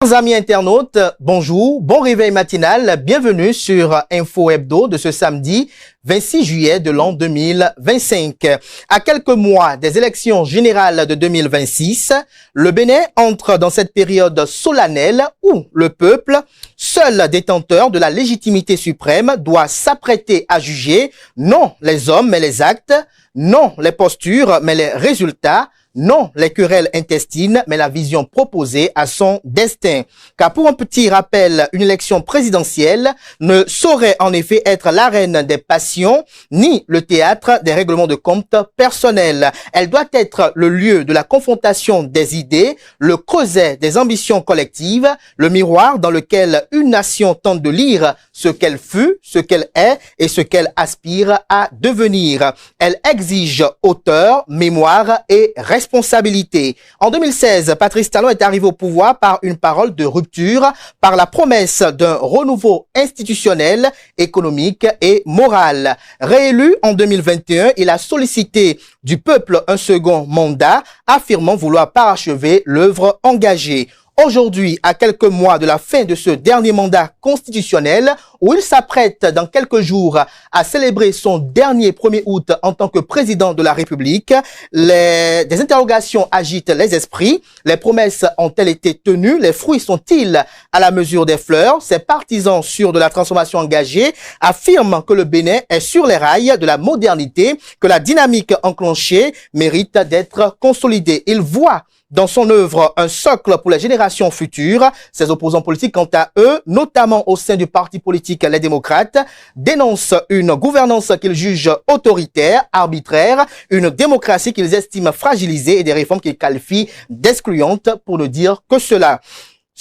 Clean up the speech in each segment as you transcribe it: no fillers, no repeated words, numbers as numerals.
Chers amis internautes, bonjour, bon réveil matinal, bienvenue sur Info Hebdo de ce samedi 26 juillet de l'an 2025. À quelques mois des élections générales de 2026, le Bénin entre dans cette période solennelle où le peuple, seul détenteur de la légitimité suprême, doit s'apprêter à juger non les hommes mais les actes, non les postures mais les résultats, non les querelles intestines, mais la vision proposée à son destin. Car pour un petit rappel, une élection présidentielle ne saurait en effet être l'arène des passions, ni le théâtre des règlements de compte personnels. Elle doit être le lieu de la confrontation des idées, le creuset des ambitions collectives, le miroir dans lequel une nation tente de lire ce qu'elle fut, ce qu'elle est et ce qu'elle aspire à devenir. Elle exige hauteur, mémoire et responsabilité. En 2016, Patrice Talon est arrivé au pouvoir par une parole de rupture, par la promesse d'un renouveau institutionnel, économique et moral. Réélu en 2021, il a sollicité du peuple un second mandat, affirmant vouloir parachever l'œuvre engagée. Aujourd'hui, à quelques mois de la fin de ce dernier mandat constitutionnel, où il s'apprête dans quelques jours à célébrer son dernier 1er août en tant que président de la République, des interrogations agitent les esprits. Les promesses ont-elles été tenues? Les fruits sont-ils à la mesure des fleurs? Ses partisans sûrs de la transformation engagée affirment que le Bénin est sur les rails de la modernité, que la dynamique enclenchée mérite d'être consolidée. Ils voient dans son œuvre un socle pour les générations futures. Ses opposants politiques, quant à eux, notamment au sein du parti politique Les Démocrates, dénoncent une gouvernance qu'ils jugent autoritaire, arbitraire, une démocratie qu'ils estiment fragilisée et des réformes qu'ils qualifient d'excluantes, pour ne dire que cela.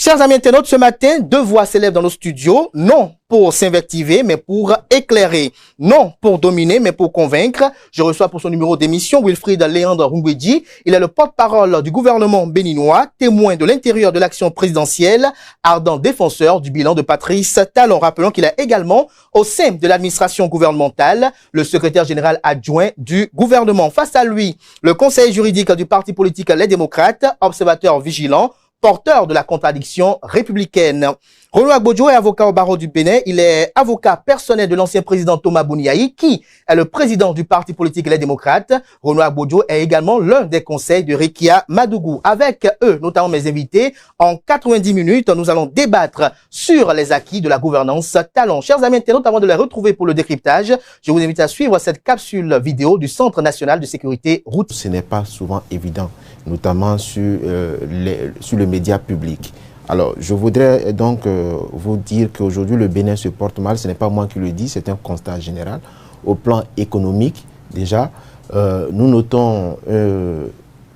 Chers amis internautes, ce matin, deux voix s'élèvent dans nos studios, non pour s'invectiver, mais pour éclairer, non pour dominer, mais pour convaincre. Je reçois pour son numéro d'émission Wilfried Léandre Rungweji. Il est le porte-parole du gouvernement béninois, témoin de l'intérieur de l'action présidentielle, ardent défenseur du bilan de Patrice Talon. Rappelons qu'il est également, au sein de l'administration gouvernementale, le secrétaire général adjoint du gouvernement. Face à lui, le conseiller juridique du parti politique Les Démocrates, observateur vigilant, porteur de la contradiction républicaine. Renaud Agbodjo est avocat au barreau du Bénin. Il est avocat personnel de l'ancien président Thomas Bouniaï, qui est le président du parti politique Les Démocrates. Renaud Agbodjo est également l'un des conseils de Rekia Madougou. Avec eux, notamment mes invités, en 90 minutes, nous allons débattre sur les acquis de la gouvernance Talon. Chers amis internautes, avant de les retrouver pour le décryptage, je vous invite à suivre cette capsule vidéo du Centre national de sécurité route. Ce n'est pas souvent évident, notamment sur le média public. Alors, je voudrais donc vous dire qu'aujourd'hui, le Bénin se porte mal. Ce n'est pas moi qui le dis, c'est un constat général. Au plan économique, déjà, nous notons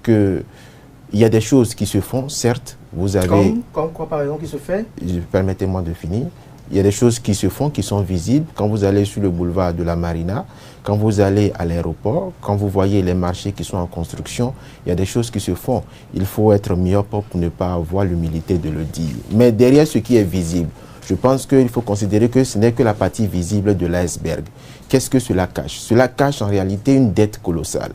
qu'il y a des choses qui se font, certes. Vous avez... Comme quoi, par exemple, qui se fait? Permettez-moi de finir. Il y a des choses qui se font, qui sont visibles. Quand vous allez sur le boulevard de la Marina, quand vous allez à l'aéroport, quand vous voyez les marchés qui sont en construction, il y a des choses qui se font. Il faut être myope pour ne pas avoir l'humilité de le dire. Mais derrière ce qui est visible, je pense qu'il faut considérer que ce n'est que la partie visible de l'iceberg. Qu'est-ce que cela cache? Cela cache en réalité une dette colossale.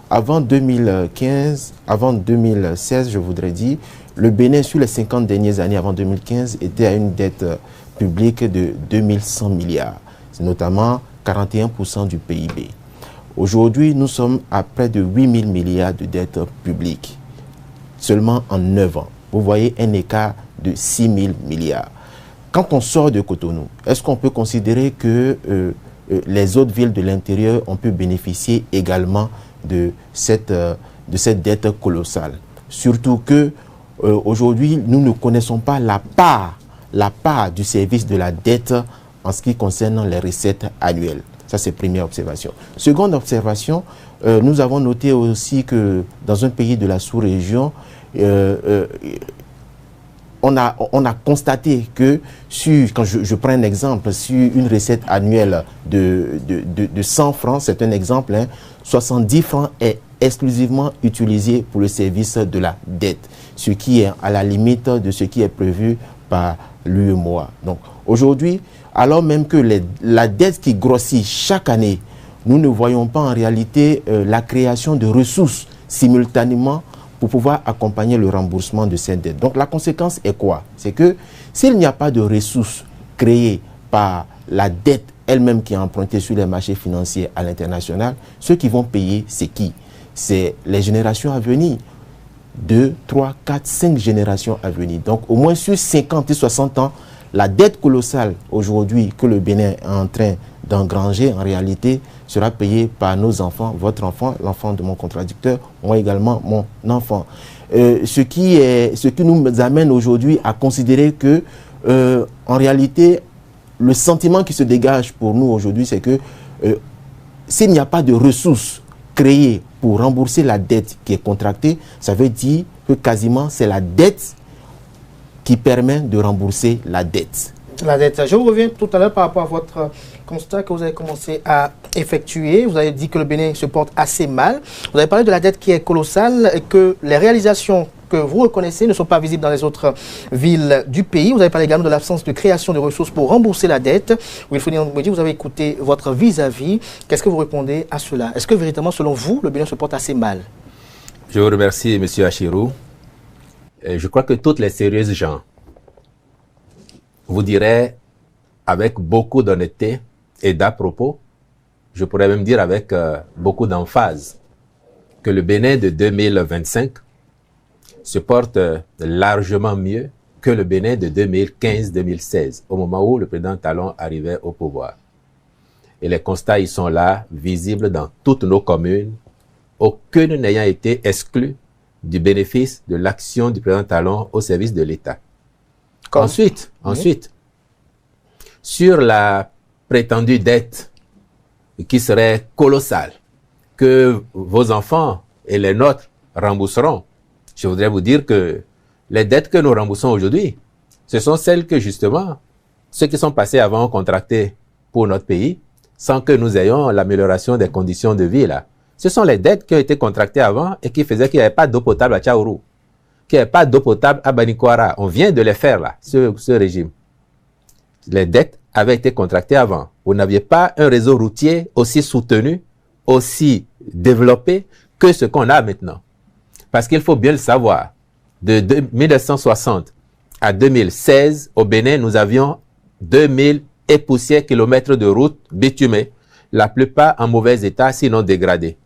Avant 2015, avant 2016, je voudrais dire, le Bénin, sur les 50 dernières années avant 2015, était à une dette publique de 2100 milliards. C'est notamment 41% du PIB. Aujourd'hui, nous sommes à près de 8000 milliards de dettes publiques, seulement en 9 ans. Vous voyez un écart de 6000 milliards. Quand on sort de Cotonou, est-ce qu'on peut considérer que les autres villes de l'intérieur ont pu bénéficier également de cette dette colossale? Surtout que aujourd'hui, nous ne connaissons pas la part du service de la dette en ce qui concerne les recettes annuelles. Ça, c'est première observation. Seconde observation, nous avons noté aussi que dans un pays de la sous-région, on a constaté que, quand je prends un exemple, sur une recette annuelle de 100 francs, c'est un exemple, 70 francs est exclusivement utilisé pour le service de la dette, ce qui est à la limite de ce qui est prévu par l'UEMOA. Donc aujourd'hui, alors même que la dette qui grossit chaque année, nous ne voyons pas en réalité la création de ressources simultanément pour pouvoir accompagner le remboursement de cette dette. Donc la conséquence est quoi? C'est que s'il n'y a pas de ressources créées par la dette elle-même qui est empruntée sur les marchés financiers à l'international, ceux qui vont payer, c'est qui? C'est les générations à venir. 2, 3, 4, 5 générations à venir. Donc au moins sur 50 et 60 ans, la dette colossale aujourd'hui que le Bénin est en train d'engranger, en réalité, sera payée par nos enfants, votre enfant, l'enfant de mon contradicteur, moi également, mon enfant. Ce qui nous amène aujourd'hui à considérer que, en réalité, le sentiment qui se dégage pour nous aujourd'hui, c'est que s'il n'y a pas de ressources créées pour rembourser la dette qui est contractée, ça veut dire que quasiment c'est la dette qui permet de rembourser la dette. La dette. Je vous reviens tout à l'heure par rapport à votre constat que vous avez commencé à effectuer. Vous avez dit que le Bénin se porte assez mal. Vous avez parlé de la dette qui est colossale et que les réalisations que vous reconnaissez ne sont pas visibles dans les autres villes du pays. Vous avez parlé également de l'absence de création de ressources pour rembourser la dette. Wilfried Ndoumbédi, vous avez écouté votre vis-à-vis. Qu'est-ce que vous répondez à cela? Est-ce que véritablement, selon vous, le Bénin se porte assez mal? Je vous remercie, M. Achirou. Je crois que toutes les sérieuses gens vous diraient avec beaucoup d'honnêteté et d'à-propos, je pourrais même dire avec beaucoup d'emphase, que le Bénin de 2025 se porte largement mieux que le Bénin de 2015-2016, au moment où le président Talon arrivait au pouvoir. Et les constats, ils sont là, visibles dans toutes nos communes, aucune n'ayant été exclue du bénéfice de l'action du président Talon au service de l'État. Ensuite, sur la prétendue dette qui serait colossale, que vos enfants et les nôtres rembourseront, je voudrais vous dire que les dettes que nous remboursons aujourd'hui, ce sont celles que justement, ceux qui sont passés avant ont contracté pour notre pays, sans que nous ayons l'amélioration des conditions de vie là. Ce sont les dettes qui ont été contractées avant et qui faisaient qu'il n'y avait pas d'eau potable à Tchaourou, qu'il n'y avait pas d'eau potable à Banikwara. On vient de les faire là, ce régime. Les dettes avaient été contractées avant. Vous n'aviez pas un réseau routier aussi soutenu, aussi développé que ce qu'on a maintenant. Parce qu'il faut bien le savoir, de 1960 à 2016, au Bénin, nous avions 2000 et poussières kilomètres de routes bitumées, la plupart en mauvais état, sinon dégradées.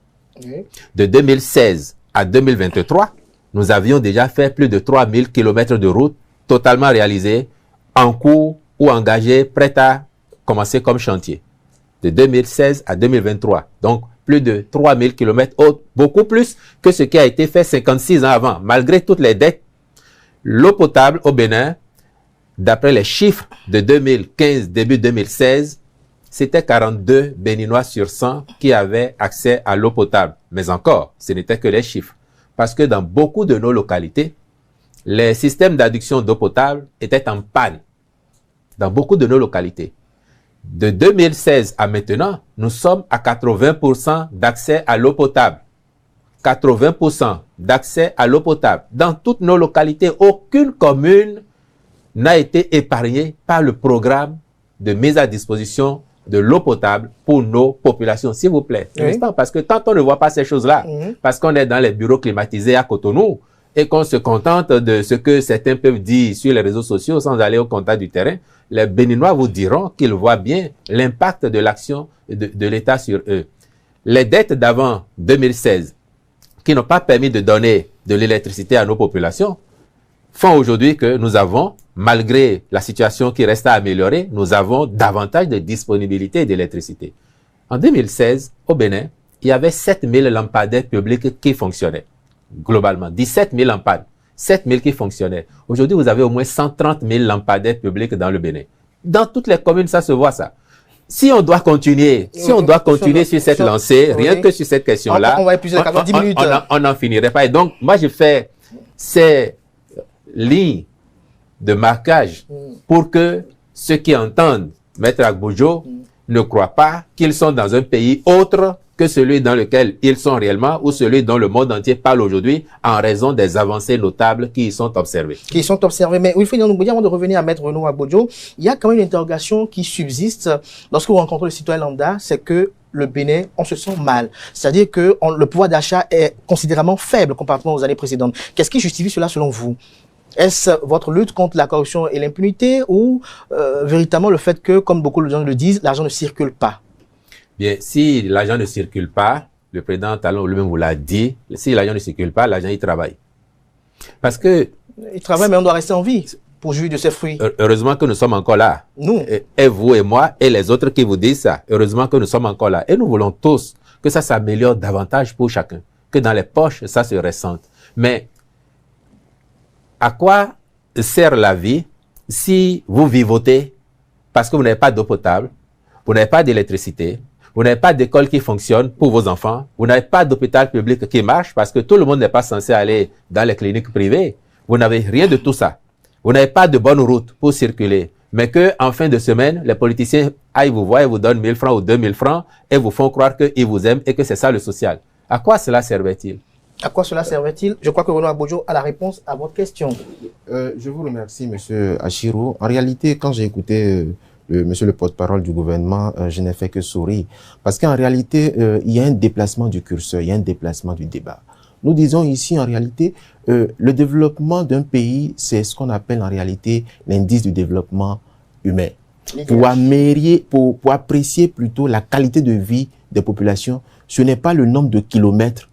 Oui. De 2016 à 2023, nous avions déjà fait plus de 3000 kilomètres de routes totalement réalisées, en cours ou engagées, prêtes à commencer comme chantier. De 2016 à 2023. Donc, plus de 3000 kilomètres, beaucoup plus que ce qui a été fait 56 ans avant. Malgré toutes les dettes, l'eau potable au Bénin, d'après les chiffres de 2015, début 2016, c'était 42 Béninois sur 100 qui avaient accès à l'eau potable. Mais encore, ce n'était que les chiffres. Parce que dans beaucoup de nos localités, les systèmes d'adduction d'eau potable étaient en panne. Dans beaucoup de nos localités. De 2016 à maintenant, nous sommes à 80% d'accès à l'eau potable. 80% d'accès à l'eau potable. Dans toutes nos localités, aucune commune n'a été épargnée par le programme de mise à disposition de l'eau potable pour nos populations, s'il vous plaît. Oui. Parce que tant on ne voit pas ces choses-là, parce qu'on est dans les bureaux climatisés à Cotonou, et qu'on se contente de ce que certains peuvent dire sur les réseaux sociaux sans aller au contact du terrain, les Béninois vous diront qu'ils voient bien l'impact de l'action de l'État sur eux. Les dettes d'avant 2016, qui n'ont pas permis de donner de l'électricité à nos populations, font aujourd'hui que nous avons, malgré la situation qui reste à améliorer, nous avons davantage de disponibilité d'électricité. En 2016, au Bénin, il y avait 7000 lampadaires publics qui fonctionnaient. Globalement, 17 000 lampades, 7 000 qui fonctionnaient. Aujourd'hui, vous avez au moins 130 000 lampadaires publics dans le Bénin. Dans toutes les communes, ça se voit, ça. Si on doit continuer, sur cette lancée, rien que sur cette question-là, on va épuiser 90 minutes. On n'en finirait pas. Et donc, moi, je fais ces lignes de marquage pour que ceux qui entendent Maître Agbojo ne croient pas qu'ils sont dans un pays autre que celui dans lequel ils sont réellement ou celui dont le monde entier parle aujourd'hui en raison des avancées notables qui y sont observées. Mais Wilfried Ndoumbédi, avant de revenir à Maître Renaud Agbojo, il y a quand même une interrogation qui subsiste lorsque vous rencontrez le citoyen lambda, c'est que le Bénin, on se sent mal. C'est-à-dire que le pouvoir d'achat est considérablement faible comparativement aux années précédentes. Qu'est-ce qui justifie cela selon vous? Est-ce votre lutte contre la corruption et l'impunité ou véritablement le fait que, comme beaucoup de gens le disent, l'argent ne circule pas? Bien, si l'argent ne circule pas, le président Talon lui-même vous l'a dit, si l'argent ne circule pas, l'argent il travaille. Parce que... Il travaille, mais on doit rester en vie pour jouir de ses fruits. Heureusement que nous sommes encore là. Nous. Et vous et moi et les autres qui vous disent ça. Heureusement que nous sommes encore là. Et nous voulons tous que ça s'améliore davantage pour chacun. Que dans les poches, ça se ressente. Mais à quoi sert la vie si vous vivotez parce que vous n'avez pas d'eau potable, vous n'avez pas d'électricité, vous n'avez pas d'école qui fonctionne pour vos enfants, vous n'avez pas d'hôpital public qui marche parce que tout le monde n'est pas censé aller dans les cliniques privées. Vous n'avez rien de tout ça. Vous n'avez pas de bonne route pour circuler. Mais que en fin de semaine, les politiciens aillent vous voir et vous donnent 1000 francs ou 2000 francs et vous font croire qu'ils vous aiment et que c'est ça le social. À quoi cela servait-il? À quoi cela servait-il? Je crois que Renaud Abodjo a la réponse à votre question. Je vous remercie, Monsieur Achirou. En réalité, quand j'ai écouté Monsieur le porte-parole du gouvernement, je n'ai fait que sourire. Parce qu'en réalité, il y a un déplacement du curseur, il y a un déplacement du débat. Nous disons ici, en réalité, le développement d'un pays, c'est ce qu'on appelle en réalité l'indice du développement humain. Pour apprécier plutôt la qualité de vie des populations, ce n'est pas le nombre de kilomètres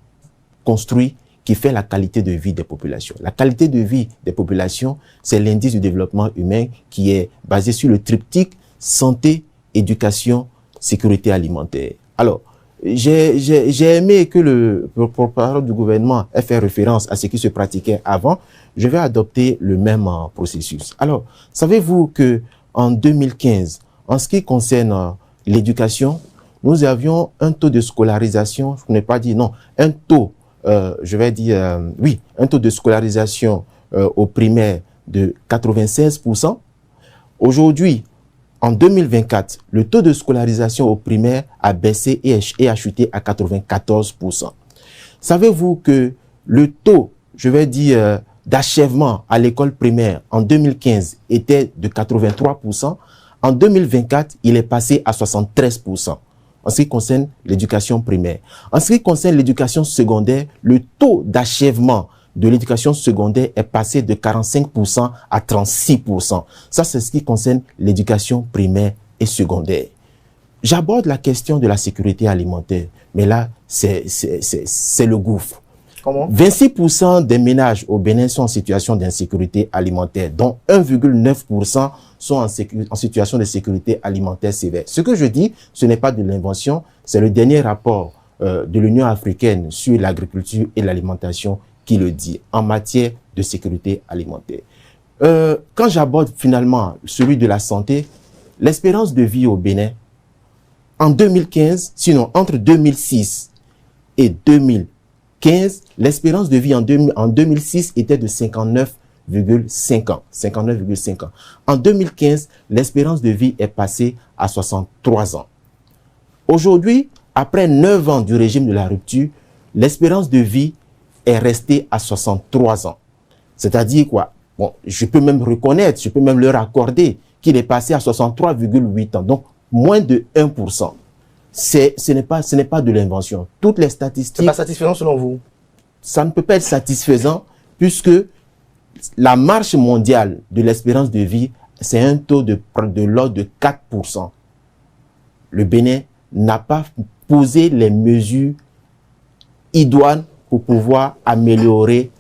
construits qui fait la qualité de vie des populations. La qualité de vie des populations, c'est l'indice du développement humain qui est basé sur le triptyque santé, éducation, sécurité alimentaire. Alors, j'ai aimé que le porte-parole du gouvernement ait fait référence à ce qui se pratiquait avant. Je vais adopter le même processus. Alors, savez-vous que en 2015, en ce qui concerne l'éducation, nous avions un taux de scolarisation, je n'ai pas dit non, un taux, un taux de scolarisation au primaire de 96%. Aujourd'hui, en 2024, le taux de scolarisation au primaire a baissé et a chuté à 94%. Savez-vous que le taux, d'achèvement à l'école primaire en 2015 était de 83%. En 2024, il est passé à 73%. En ce qui concerne l'éducation primaire. En ce qui concerne l'éducation secondaire, le taux d'achèvement de l'éducation secondaire est passé de 45% à 36%. Ça, c'est ce qui concerne l'éducation primaire et secondaire. J'aborde la question de la sécurité alimentaire, mais là, c'est le gouffre. Comment? 26% des ménages au Bénin sont en situation d'insécurité alimentaire, dont 1,9% sont en situation de sécurité alimentaire sévère. Ce que je dis, ce n'est pas de l'invention, c'est le dernier rapport de l'Union africaine sur l'agriculture et l'alimentation qui le dit en matière de sécurité alimentaire. Quand j'aborde finalement celui de la santé, l'espérance de vie au Bénin, en 2015, sinon entre 2006 et 2015, l'espérance de vie en 2006 était de 59,5 ans. 59,5 ans. En 2015, l'espérance de vie est passée à 63 ans. Aujourd'hui, après 9 ans du régime de la rupture, l'espérance de vie est restée à 63 ans. C'est-à-dire quoi? Bon, je peux même reconnaître, je peux même leur accorder qu'il est passé à 63,8 ans. Donc, moins de 1%. Ce n'est pas de l'invention. Toutes les statistiques... C'est pas satisfaisant selon vous? Ça ne peut pas être satisfaisant puisque la marche mondiale de l'espérance de vie, c'est un taux de l'ordre de 4%. Le Bénin n'a pas posé les mesures idoines pour pouvoir améliorer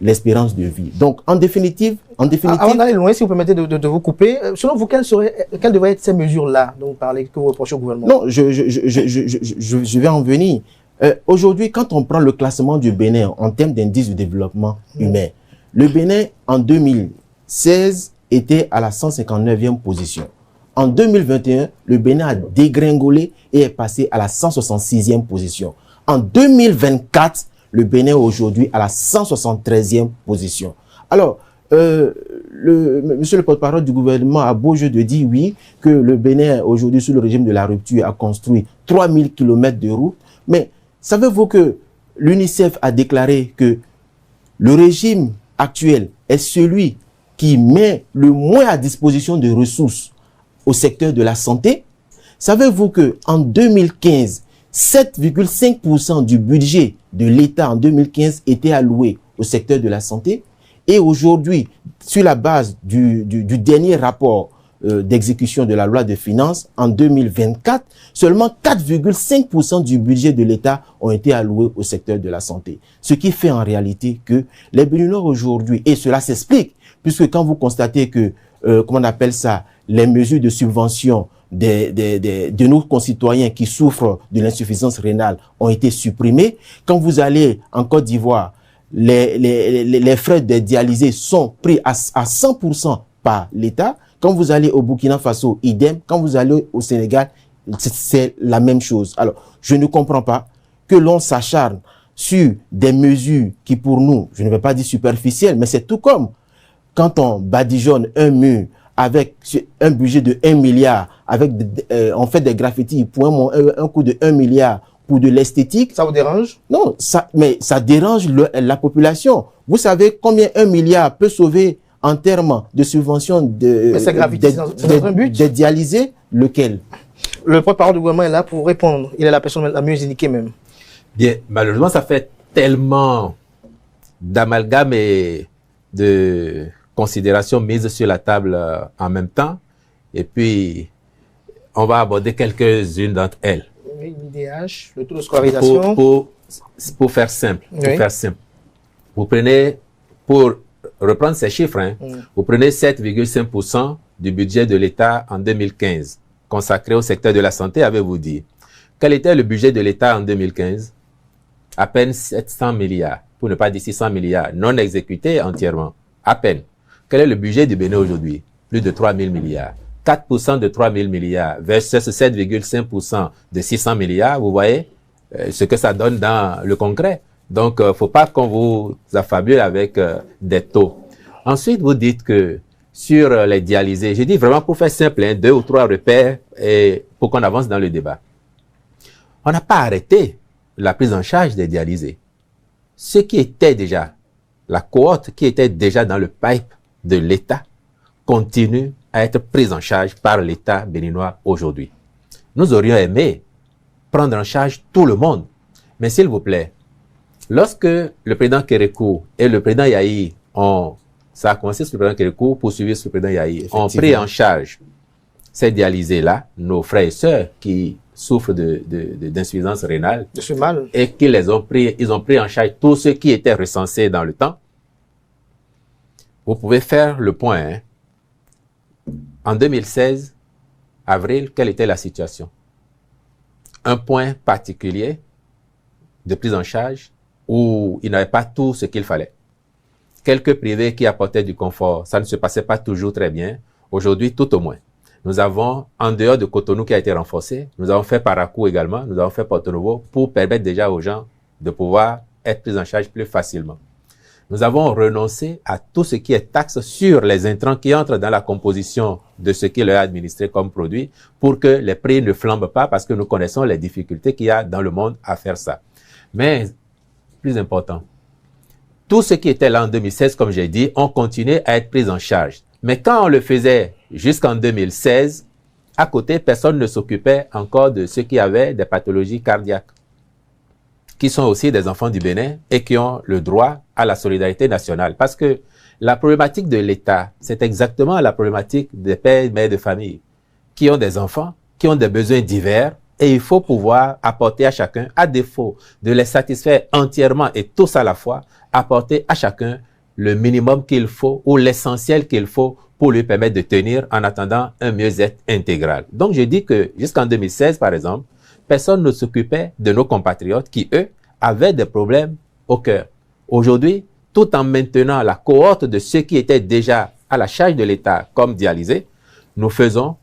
l'espérance de vie. Donc, en définitive... Avant d'aller loin, si vous permettez de vous couper, selon vous, quelles devraient être ces mesures-là dont vous parlez, que vous reprochez au gouvernement? Non, je vais en venir. Aujourd'hui, quand on prend le classement du Bénin en termes d'indice de développement humain, le Bénin, en 2016, était à la 159e position. En 2021, le Bénin a dégringolé et est passé à la 166e position. En 2024, le Bénin est aujourd'hui à la 173e position. Alors, monsieur le porte-parole du gouvernement a beau jeu de dire oui, que le Bénin, aujourd'hui, sous le régime de la rupture, a construit 3000 km de routes. Mais savez-vous que l'UNICEF a déclaré que le régime actuel est celui qui met le moins à disposition de ressources au secteur de la santé? Savez-vous qu'en 2015, 7,5% du budget de l'État en 2015 était alloué au secteur de la santé? Et aujourd'hui, sur la base du dernier rapport d'exécution de la loi de finances, en 2024, seulement 4,5% du budget de l'État ont été alloués au secteur de la santé. Ce qui fait en réalité que les Béninois aujourd'hui, et cela s'explique, puisque quand vous constatez que, comment on appelle ça, les mesures de subvention de nos concitoyens qui souffrent de l'insuffisance rénale ont été supprimées, quand vous allez en Côte d'Ivoire, les frais de dialysés sont pris à 100% par l'État. Quand vous allez au Burkina Faso, idem. Quand vous allez au Sénégal, c'est la même chose. Alors, je ne comprends pas que l'on s'acharne sur des mesures qui, pour nous, je ne vais pas dire superficielles, mais c'est tout comme quand on badigeonne un mur avec un budget de 1 milliard, avec on fait des graffitis pour un coût de 1 milliard pour de l'esthétique. Ça vous dérange? Non, mais ça dérange la population. Vous savez combien 1 milliard peut sauver en termes de subvention de dialysés? Lequel? Le porte-parole du gouvernement est là pour répondre. Il est la personne la mieux indiquée même. Bien, malheureusement, ça fait tellement d'amalgames et de considérations mises sur la table en même temps. Et puis, on va aborder quelques-unes d'entre elles. L'IDH, le taux de scolarisation. Pour faire simple, Oui. Vous prenez, pour reprendre ces chiffres, hein, vous prenez 7,5% du budget de l'État en 2015, consacré au secteur de la santé, avez-vous dit. Quel était le budget de l'État en 2015? À peine 700 milliards, pour ne pas dire 600 milliards, non exécutés entièrement, à peine. Quel est le budget du Bénin aujourd'hui? Plus de 3 000 milliards. 4% de 3 000 milliards versus 7,5% de 600 milliards, vous voyez ce que ça donne dans le concret. Donc, faut pas qu'on vous affabule avec des taux. Ensuite, vous dites que sur les dialysés, je dis vraiment pour faire simple, hein, 2 ou 3 repères et pour qu'on avance dans le débat. On n'a pas arrêté la prise en charge des dialysés. Ce qui était déjà, la cohorte qui était déjà dans le pipe de l'État continue à être prise en charge par l'État béninois aujourd'hui. Nous aurions aimé prendre en charge tout le monde. Mais s'il vous plaît, lorsque le président Kérékou et le président Yahi ça a commencé sur le président Kérékou, poursuivi sur le président Yahi, ont pris en charge ces dialysés-là, nos frères et sœurs qui souffrent d'insuffisance rénale, de ce mal, et qu'ils ils ont pris en charge tout ce qui était recensé dans le temps. Vous pouvez faire le point, hein. En 2016, avril, quelle était la situation? Un point particulier de prise en charge où il n'avait pas tout ce qu'il fallait. Quelques privés qui apportaient du confort, ça ne se passait pas toujours très bien. Aujourd'hui, tout au moins. Nous avons, en dehors de Cotonou qui a été renforcé, nous avons fait Parakou également, nous avons fait Porto Novo pour permettre déjà aux gens de pouvoir être pris en charge plus facilement. Nous avons renoncé à tout ce qui est taxe sur les intrants qui entrent dans la composition de ce qui leur est administré comme produit pour que les prix ne flambent pas parce que nous connaissons les difficultés qu'il y a dans le monde à faire ça. Mais, plus important, tout ce qui était là en 2016, comme j'ai dit, ont continué à être pris en charge. Mais quand on le faisait jusqu'en 2016, à côté, personne ne s'occupait encore de ceux qui avaient des pathologies cardiaques, qui sont aussi des enfants du Bénin et qui ont le droit à la solidarité nationale. Parce que la problématique de l'État, c'est exactement la problématique des pères et mères de famille qui ont des enfants, qui ont des besoins divers et il faut pouvoir apporter à chacun, à défaut de les satisfaire entièrement et tous à la fois, apporter à chacun le minimum qu'il faut ou l'essentiel qu'il faut pour lui permettre de tenir en attendant un mieux-être intégral. Donc je dis que jusqu'en 2016, par exemple, personne ne s'occupait de nos compatriotes qui, eux, avaient des problèmes au cœur. Aujourd'hui, tout en maintenant la cohorte de ceux qui étaient déjà à la charge de l'État comme dialysés, nous faisons,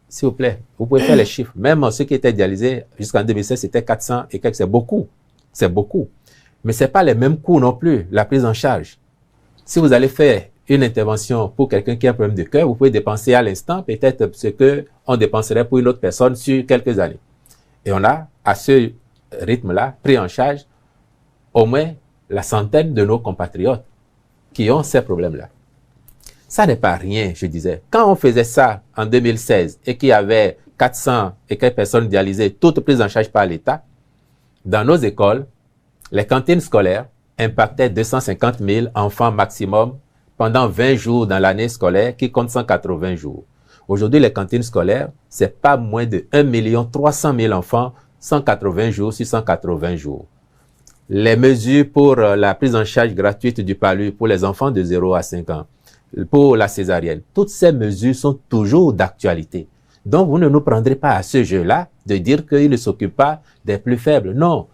s'il vous plaît, vous pouvez faire les chiffres. Même ceux qui étaient dialysés jusqu'en 2016, c'était 400 et quelques, c'est beaucoup. C'est beaucoup. Mais c'est pas les mêmes coûts non plus, la prise en charge. Si vous allez faire une intervention pour quelqu'un qui a un problème de cœur, vous pouvez dépenser à l'instant peut-être ce que on dépenserait pour une autre personne sur quelques années. Et on a, à ce rythme-là, pris en charge au moins la centaine de nos compatriotes qui ont ces problèmes-là. Ça n'est pas rien, je disais. Quand on faisait ça en 2016 et qu'il y avait 400 et quelques personnes dialysées, toutes prises en charge par l'État, dans nos écoles, les cantines scolaires impactaient 250 000 enfants maximum pendant 20 jours dans l'année scolaire qui compte 180 jours. Aujourd'hui, les cantines scolaires, c'est pas moins de 1 300 000 enfants, 180 jours sur 180 jours. Les mesures pour la prise en charge gratuite du palu pour les enfants de 0 à 5 ans, pour la césarienne, toutes ces mesures sont toujours d'actualité. Donc, vous ne nous prendrez pas à ce jeu-là de dire qu'il ne s'occupe pas des plus faibles. Non.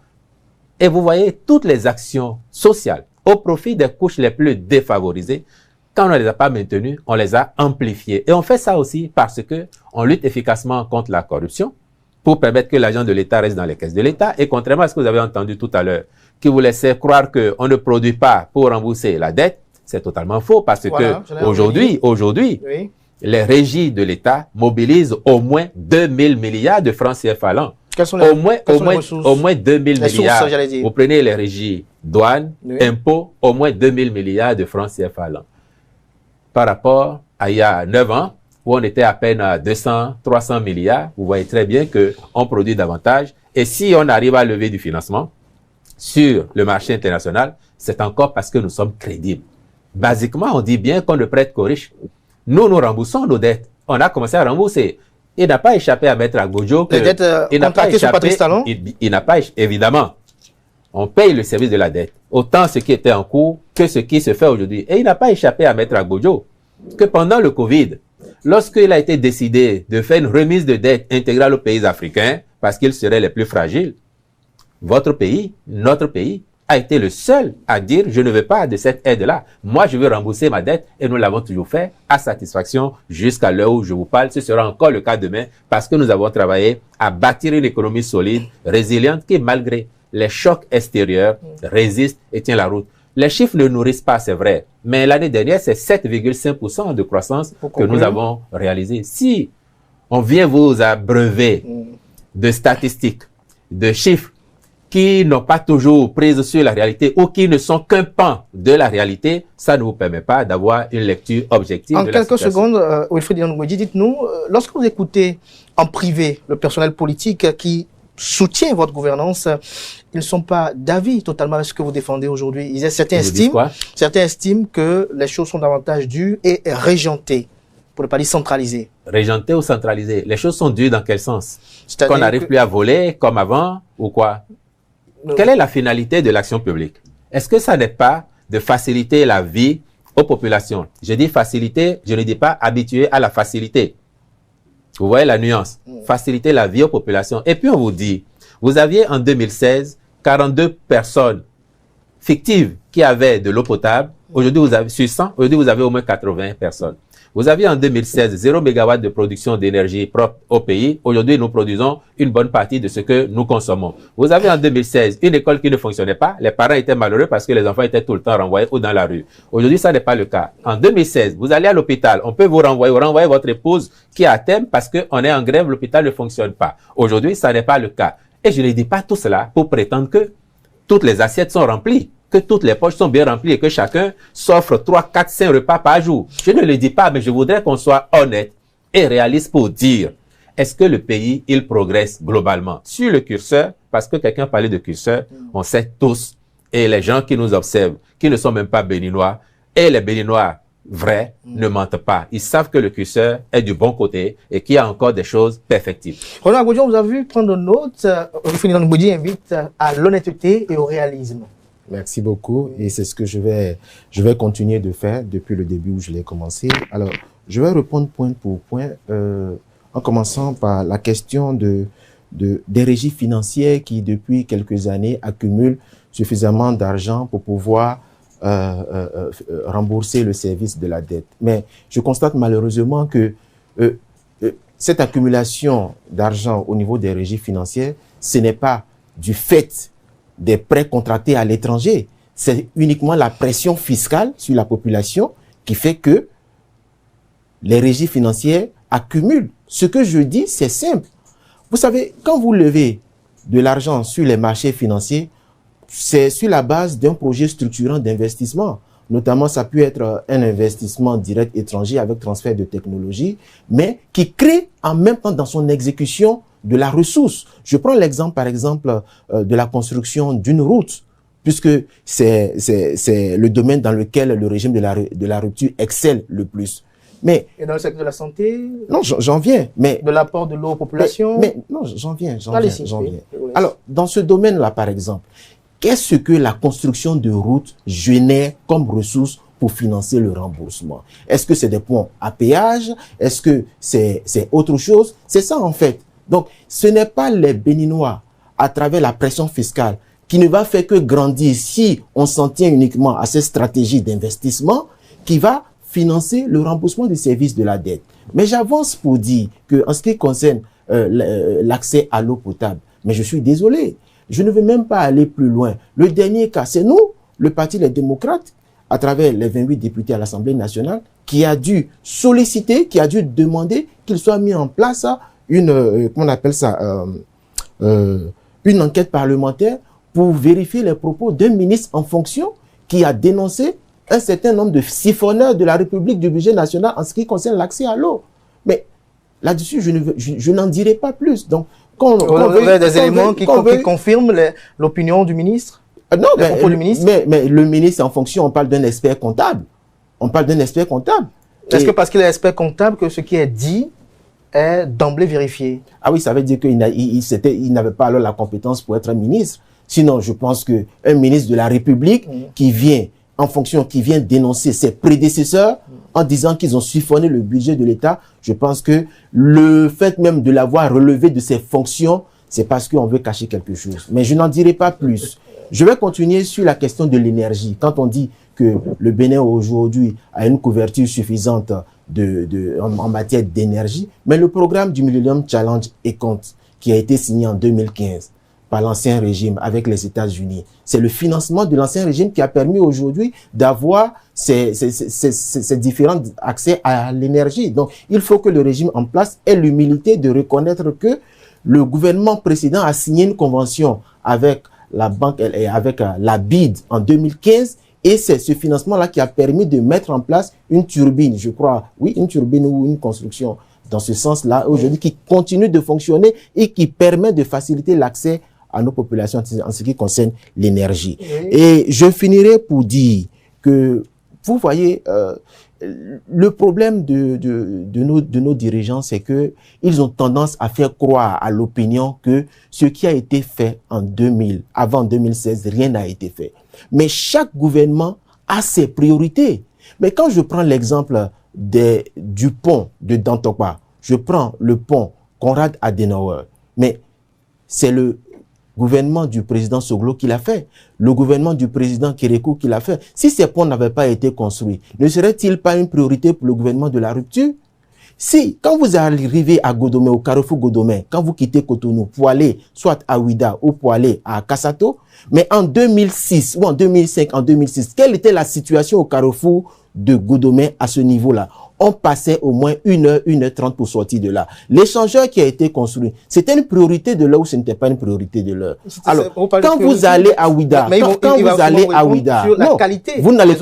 Et vous voyez, toutes les actions sociales au profit des couches les plus défavorisées, quand on ne les a pas maintenues, on les a amplifiées. Et on fait ça aussi parce que on lutte efficacement contre la corruption pour permettre que l'argent de l'État reste dans les caisses de l'État. Et contrairement à ce que vous avez entendu tout à l'heure, qui vous laissait croire qu'on ne produit pas pour rembourser la dette, c'est totalement faux parce que aujourd'hui, oui, les régies de l'État mobilisent au moins 2 000 milliards de francs CFA l'an. Au moins 2 000 milliards. Vous prenez les régies douanes, oui, impôts, au moins 2 000 milliards de francs CFA l'an. Par rapport à il y a 9 ans, où on était à peine à 200, 300 milliards, vous voyez très bien qu'on produit davantage. Et si on arrive à lever du financement sur le marché international, c'est encore parce que nous sommes crédibles. Basiquement, on dit bien qu'on ne prête qu'aux riches. Nous remboursons nos dettes. On a commencé à rembourser. Il n'a pas échappé à Maître Agbojo. Les dettes contractées sur Patrice Talon? Il n'a pas, évidemment. On paye le service de la dette. Autant ce qui était en cours que ce qui se fait aujourd'hui. Et il n'a pas échappé à Maître Agbojo que pendant le Covid, lorsqu'il a été décidé de faire une remise de dette intégrale aux pays africains, parce qu'ils seraient les plus fragiles, votre pays, notre pays, a été le seul à dire « je ne veux pas de cette aide-là. Moi, je veux rembourser ma dette » et nous l'avons toujours fait à satisfaction jusqu'à l'heure où je vous parle. Ce sera encore le cas demain parce que nous avons travaillé à bâtir une économie solide, résiliente, qui malgré les chocs extérieurs résiste et tient la route. Les chiffres ne nourrissent pas, c'est vrai, mais l'année dernière, c'est 7,5% de croissance que nous avons réalisé. Si on vient vous abreuver de statistiques, de chiffres, qui n'ont pas toujours prise sur la réalité ou qui ne sont qu'un pan de la réalité, ça ne vous permet pas d'avoir une lecture objective de la situation. En quelques secondes, Wilfried Ndoumbouedji, dites-nous, lorsque vous écoutez en privé le personnel politique qui soutient votre gouvernance, ils ne sont pas d'avis totalement avec ce que vous défendez aujourd'hui. Certains estiment que les choses sont davantage dues et régentées, pour ne pas dire centralisées. Régentées ou centralisées? Les choses sont dues dans quel sens? Qu'on n'arrive plus à voler comme avant ou quoi? Quelle est la finalité de l'action publique? Est-ce que ça n'est pas de faciliter la vie aux populations? Je dis faciliter, je ne dis pas habituer à la facilité. Vous voyez la nuance? Faciliter la vie aux populations. Et puis on vous dit, vous aviez en 2016 42 personnes fictives qui avaient de l'eau potable. Aujourd'hui, vous avez sur 100, aujourd'hui vous avez au moins 80 personnes. Vous aviez en 2016 0 MW de production d'énergie propre au pays. Aujourd'hui, nous produisons une bonne partie de ce que nous consommons. Vous avez en 2016 une école qui ne fonctionnait pas. Les parents étaient malheureux parce que les enfants étaient tout le temps renvoyés ou dans la rue. Aujourd'hui, ça n'est pas le cas. En 2016, vous allez à l'hôpital. On peut vous renvoyer votre épouse qui est à terme parce qu'on est en grève, l'hôpital ne fonctionne pas. Aujourd'hui, ça n'est pas le cas. Et je ne dis pas tout cela pour prétendre que toutes les assiettes sont remplies, que toutes les poches sont bien remplies et que chacun s'offre 3, 4, 5 repas par jour. Je ne le dis pas, mais je voudrais qu'on soit honnête et réaliste pour dire, est-ce que le pays, il progresse globalement? Sur le curseur, parce que quelqu'un parlait de curseur, on sait tous, et les gens qui nous observent, qui ne sont même pas béninois, et les béninois vrais ne mentent pas. Ils savent que le curseur est du bon côté et qu'il y a encore des choses perfectibles. Roland Agbojo, vous avez vu prendre note, Wilfried Ndoumbouedji invite à l'honnêteté et au réalisme. Merci beaucoup et c'est ce que je vais continuer de faire depuis le début où je l'ai commencé. Alors, je vais répondre point pour point en commençant par la question des régies financières qui, depuis quelques années, accumulent suffisamment d'argent pour pouvoir rembourser le service de la dette. Mais je constate malheureusement que cette accumulation d'argent au niveau des régies financières, ce n'est pas du fait des prêts contractés à l'étranger. C'est uniquement la pression fiscale sur la population qui fait que les régies financières accumulent. Ce que je dis, c'est simple. Vous savez, quand vous levez de l'argent sur les marchés financiers, c'est sur la base d'un projet structurant d'investissement. notamment ça peut être un investissement direct étranger avec transfert de technologie, mais qui crée en même temps dans son exécution de la ressource. Je prends l'exemple, par exemple, de la construction d'une route, puisque c'est le domaine dans lequel le régime de la rupture excelle le plus. Mais, et dans le secteur de la santé? Non, j'en viens. Mais, de l'apport de l'eau aux populations? Mais non, j'en viens. Alors, dans ce domaine-là, par exemple, qu'est-ce que la construction de routes génère comme ressources pour financer le remboursement? Est-ce que c'est des ponts à péage? Est-ce que c'est autre chose? C'est ça, en fait. Donc, ce n'est pas les Béninois, à travers la pression fiscale, qui ne va faire que grandir si on s'en tient uniquement à cette stratégie d'investissement, qui va financer le remboursement du service de la dette. Mais j'avance pour dire que en ce qui concerne l'accès à l'eau potable, mais je suis désolé, je ne veux même pas aller plus loin. Le dernier cas, c'est nous, le Parti des démocrates, à travers les 28 députés à l'Assemblée nationale, qui a dû solliciter, qui a dû demander qu'il soit mis en place une, comment on appelle ça, une enquête parlementaire pour vérifier les propos d'un ministre en fonction qui a dénoncé un certain nombre de siphonneurs de la République du budget national en ce qui concerne l'accès à l'eau. Mais là-dessus, je n'en dirai pas plus. Donc, vous avez des éléments qui confirment l'opinion du ministre? Non, mais le ministre en fonction, on parle d'un expert comptable. Est-ce que parce qu'il est expert comptable que ce qui est dit est d'emblée vérifié? Ah oui, ça veut dire qu'il n'avait pas alors la compétence pour être un ministre. Sinon, je pense qu'un ministre de la République qui vient en fonction, qui vient dénoncer ses prédécesseurs en disant qu'ils ont siphonné le budget de l'État, je pense que le fait même de l'avoir relevé de ses fonctions, c'est parce qu'on veut cacher quelque chose. Mais je n'en dirai pas plus. Je vais continuer sur la question de l'énergie. Quand on dit que le Bénin aujourd'hui a une couverture suffisante en matière d'énergie, mais le programme du Millennium Challenge Econt, qui a été signé en 2015, par l'ancien régime avec les États-Unis. C'est le financement de l'ancien régime qui a permis aujourd'hui d'avoir ces différents accès à l'énergie. Donc, il faut que le régime en place ait l'humilité de reconnaître que le gouvernement précédent a signé une convention avec la banque et avec la BID en 2015 et c'est ce financement-là qui a permis de mettre en place une turbine, je crois, oui, une turbine ou une construction dans ce sens-là aujourd'hui qui continue de fonctionner et qui permet de faciliter l'accès à nos populations en ce qui concerne l'énergie. Et je finirai pour dire que, vous voyez, le problème de nos dirigeants, c'est que ils ont tendance à faire croire à l'opinion que ce qui a été fait en 2000, avant 2016, rien n'a été fait. Mais chaque gouvernement a ses priorités. Mais quand je prends l'exemple du pont de Dantokpa, je prends le pont Konrad Adenauer, mais c'est le gouvernement du président Soglo qui l'a fait, le gouvernement du président Kérékou qui l'a fait. Si ces ponts n'avaient pas été construits, ne serait-il pas une priorité pour le gouvernement de la rupture? Si, quand vous arrivez à Godomé, au carrefour Godomé, quand vous quittez Cotonou pour aller soit à Ouida ou pour aller à Kassato, mais en 2006 ou en 2005, en 2006, quelle était la situation au carrefour de Godomé à ce niveau-là? On passait au moins 1h30 pour sortir de là. L'échangeur qui a été construit, c'était une priorité de l'heure ou ce n'était pas une priorité de l'heure? Alors, quand vous allez à Ouida, quand vous allez à Ouida, non, vous n'allez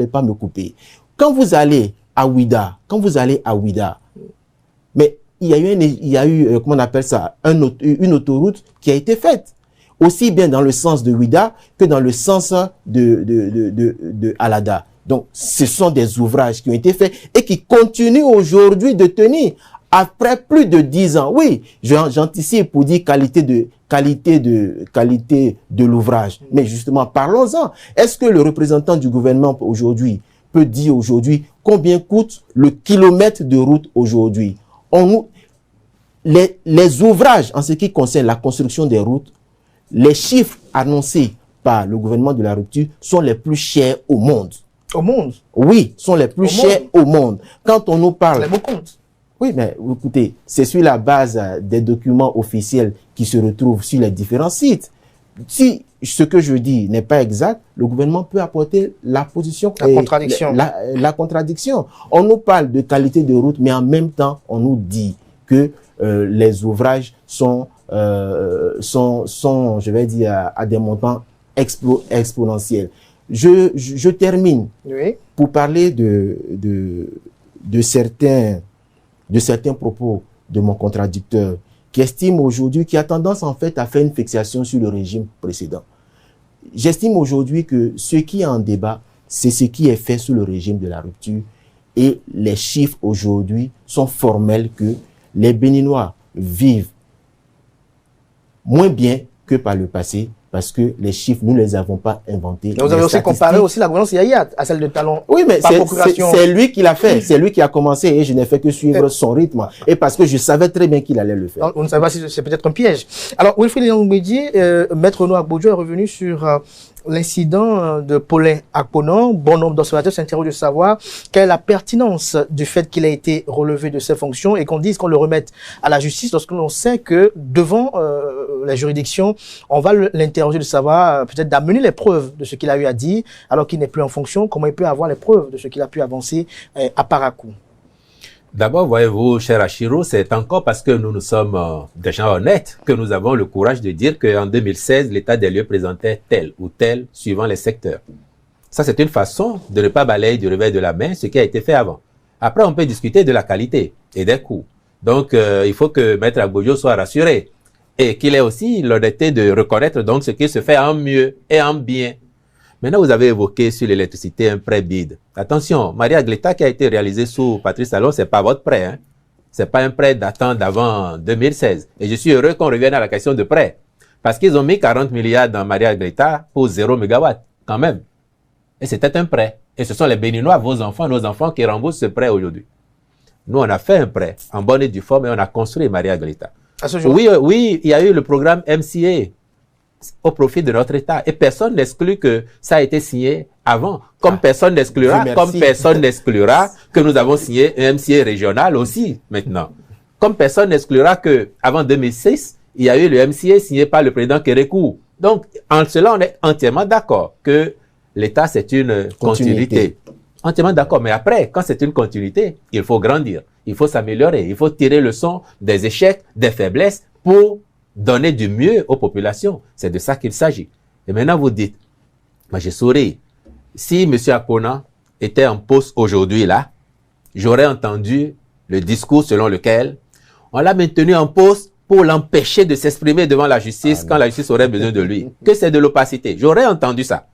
pas me couper. Quand vous allez à Ouida, mais il y a eu comment on appelle ça, une autoroute qui a été faite. Aussi bien dans le sens de Ouida que dans le sens de Alada. Donc, ce sont des ouvrages qui ont été faits et qui continuent aujourd'hui de tenir après plus de 10 ans. Oui, j'anticipe pour dire qualité de l'ouvrage. Mais justement, parlons-en. Est-ce que le représentant du gouvernement aujourd'hui peut dire aujourd'hui combien coûte le kilomètre de route aujourd'hui? Les ouvrages en ce qui concerne la construction des routes, les chiffres annoncés par le gouvernement de la rupture sont les plus chers au monde. Au monde? Oui, sont les plus chers au monde. Quand on nous parle... Les mots comptent. Oui, mais écoutez, c'est sur la base des documents officiels qui se retrouvent sur les différents sites. Si ce que je dis n'est pas exact, le gouvernement peut apporter la position... La contradiction. La contradiction. On nous parle de qualité de route, mais en même temps, on nous dit que les ouvrages sont, je vais dire, à des montants exponentiels. Je termine Oui. pour parler de certains propos de mon contradicteur qui estime aujourd'hui, qui a tendance en fait à faire une fixation sur le régime précédent. J'estime aujourd'hui que ce qui est en débat, c'est ce qui est fait sous le régime de la rupture, et les chiffres aujourd'hui sont formels que les Béninois vivent moins bien que par le passé, parce que les chiffres, nous ne les avons pas inventés. Vous avez aussi comparé aussi la gouvernance Yaya à celle de Talon. Oui, mais par procuration. c'est lui qui l'a fait. C'est lui qui a commencé et je n'ai fait que suivre son rythme. Et parce que je savais très bien qu'il allait le faire. Non, on ne savait pas si c'est peut-être un piège. Alors, Wilfried Nyang'Bedier, Maître Renaud Agbojo est revenu sur l'incident de Paulin Akponan. Bon nombre d'observateurs s'interrogent de savoir quelle est la pertinence du fait qu'il a été relevé de ses fonctions et qu'on dise qu'on le remette à la justice lorsque l'on sait que devant la juridiction, on va l'interroger de savoir peut-être d'amener les preuves de ce qu'il a eu à dire alors qu'il n'est plus en fonction. Comment il peut avoir les preuves de ce qu'il a pu avancer à Parakou? D'abord, voyez-vous, cher Achiro, c'est encore parce que nous sommes des gens honnêtes que nous avons le courage de dire qu'en 2016, l'état des lieux présentait tel ou tel suivant les secteurs. Ça, c'est une façon de ne pas balayer du revers de la main ce qui a été fait avant. Après, on peut discuter de la qualité et des coûts. Donc, il faut que Maître Agbojo soit rassuré et qu'il ait aussi l'honnêteté de reconnaître donc ce qui se fait en mieux et en bien. Maintenant, vous avez évoqué sur l'électricité un prêt bide. Attention, Maria Gleta qui a été réalisé sous Patrice Talon, c'est pas votre prêt, hein. C'est pas un prêt datant d'avant 2016. Et je suis heureux qu'on revienne à la question de prêt. Parce qu'ils ont mis 40 milliards dans Maria Gleta pour 0 mégawatt, quand même. Et c'était un prêt. Et ce sont les Béninois, vos enfants, nos enfants qui remboursent ce prêt aujourd'hui. Nous, on a fait un prêt en bonne et due forme et on a construit Maria Gleta. Oui, il y a eu le programme MCA au profit de notre État. Et personne n'exclut que ça a été signé avant. Comme personne n'exclura que nous avons signé un MCA régional aussi, maintenant. Comme personne n'exclura que avant 2006, il y a eu le MCA signé par le président Kérékou. Donc, en cela, on est entièrement d'accord que l'État, c'est une continuité. Entièrement d'accord. Mais après, quand c'est une continuité, il faut grandir. Il faut s'améliorer. Il faut tirer le son des échecs, des faiblesses pour donner du mieux aux populations. C'est de ça qu'il s'agit. Et maintenant, vous dites, moi je souris. Si M. Akponan était en poste aujourd'hui là, j'aurais entendu le discours selon lequel on l'a maintenu en poste pour l'empêcher de s'exprimer devant la justice quand la justice aurait besoin de lui. Que c'est de l'opacité. J'aurais entendu ça.